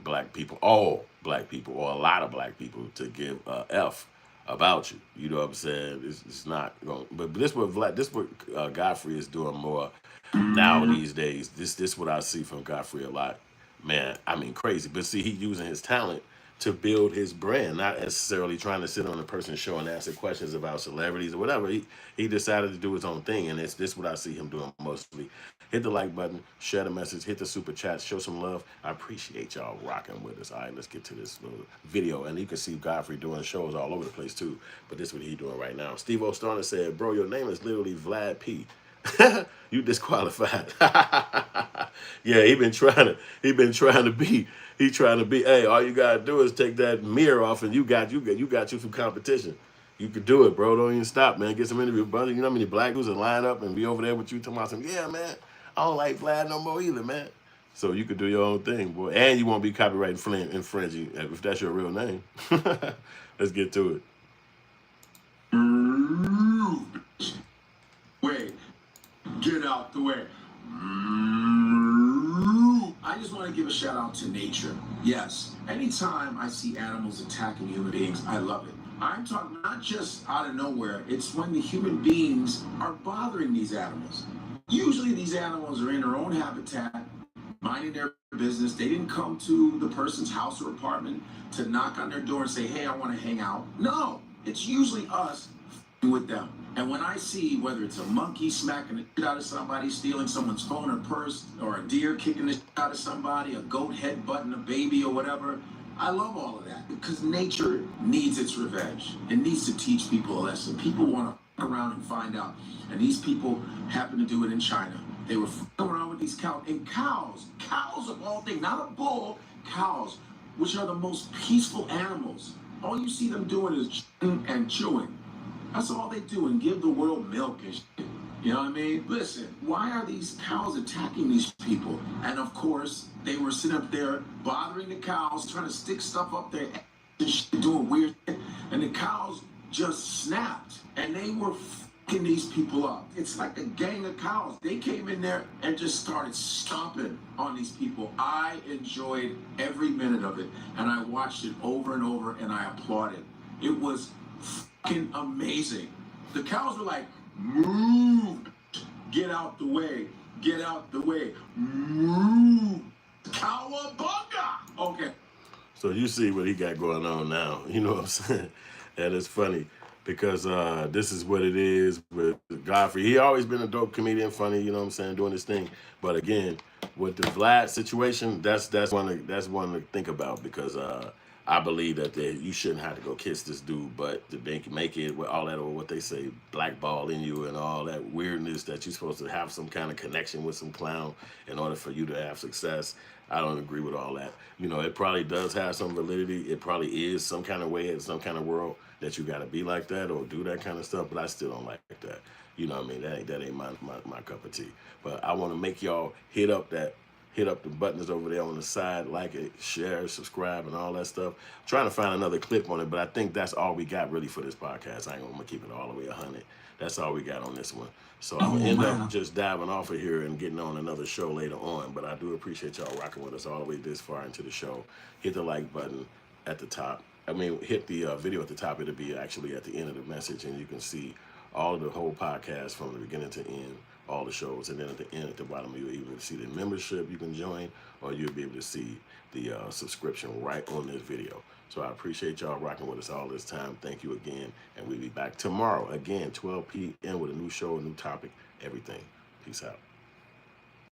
all black people, or a lot of black people to give a F about you. You know what I'm saying? It's not going. But this what Godfrey is doing more now these days. This what I see from Godfrey a lot, man. I mean, crazy. But see, he using his talent to build his brand, not necessarily trying to sit on a person's show and answer questions about celebrities or whatever. He decided to do his own thing, and this what I see him doing mostly. Hit the like button, share the message, hit the super chats, show some love. I appreciate y'all rocking with us. All right, let's get to this little video, and you can see Godfrey doing shows all over the place too. But this is what he's doing right now. Steve O'Starner said, "Bro, your name is literally Vlad P. You disqualified." Yeah, he trying to be. Hey, all you gotta do is take that mirror off, and you got you some competition. You could do it, bro. Don't even stop, man. Get some interview, brother. You know how many black dudes that line up and be over there with you talking about some, yeah, man, I don't like Vlad no more either, man. So you could do your own thing, boy. And you won't be copyright infringing if that's your real name. Let's get to it. Wait. Get out the way. I just want to give a shout out to nature. Yes, anytime I see animals attacking human beings, I love it. I'm talking not just out of nowhere. It's when the human beings are bothering these animals. Usually these animals are in their own habitat, minding their business. They didn't come to the person's house or apartment to knock on their door and say, hey, I want to hang out. No, it's usually us with them. And when I see whether it's a monkey smacking the shit out of somebody, stealing someone's phone or purse, or a deer kicking the shit out of somebody, a goat headbutting a baby or whatever, I love all of that because nature needs its revenge. It needs to teach people a lesson. People want to fuck around and find out. And these people happen to do it in China. They were fucking around with these cows. And cows of all things, not a bull, cows, which are the most peaceful animals. All you see them doing is chewing and chewing. That's all they do, and give the world milk and shit. You know what I mean? Listen, why are these cows attacking these people? And of course, they were sitting up there bothering the cows, trying to stick stuff up their ass and shit, doing weird shit. And the cows just snapped, and they were fucking these people up. It's like a gang of cows. They came in there and just started stomping on these people. I enjoyed every minute of it, and I watched it over and over, and I applauded. It was fucking amazing. The cows were like, move, get out the way, get out the way, move, cowabunga. Okay. So you see what he got going on now. You know what I'm saying? And it's funny because this is what it is with Godfrey. He always been a dope comedian, funny, you know what I'm saying, doing his thing. But again, with the Vlad situation, that's one to think about because I believe that you shouldn't have to go kiss this dude, but to make it with all that, or what they say, blackball in you and all that weirdness that you're supposed to have some kind of connection with some clown in order for you to have success. I don't agree with all that. You know, it probably does have some validity. It probably is some kind of way in some kind of world that you got to be like that or do that kind of stuff, but I still don't like that. You know what I mean? That ain't my cup of tea. But I want to make y'all hit up the buttons over there on the side, like it, share, subscribe, and all that stuff. I'm trying to find another clip on it, but I think that's all we got really for this podcast. I ain't gonna keep it all the way 100. That's all we got on this one. So I'm gonna end up just diving off of here and getting on another show later on. But I do appreciate y'all rocking with us all the way this far into the show. Hit the like button at the top. I mean, hit the video at the top. It'll be actually at the end of the message, and you can see all of the whole podcast from the beginning to end, all the shows. And then at the end, at the bottom, you'll be able to see the membership you can join, or you'll be able to see the subscription right on this video. So I appreciate y'all rocking with us all this time. Thank you again, and we'll be back tomorrow again, 12 p.m. with a new show, a new topic, everything. Peace out.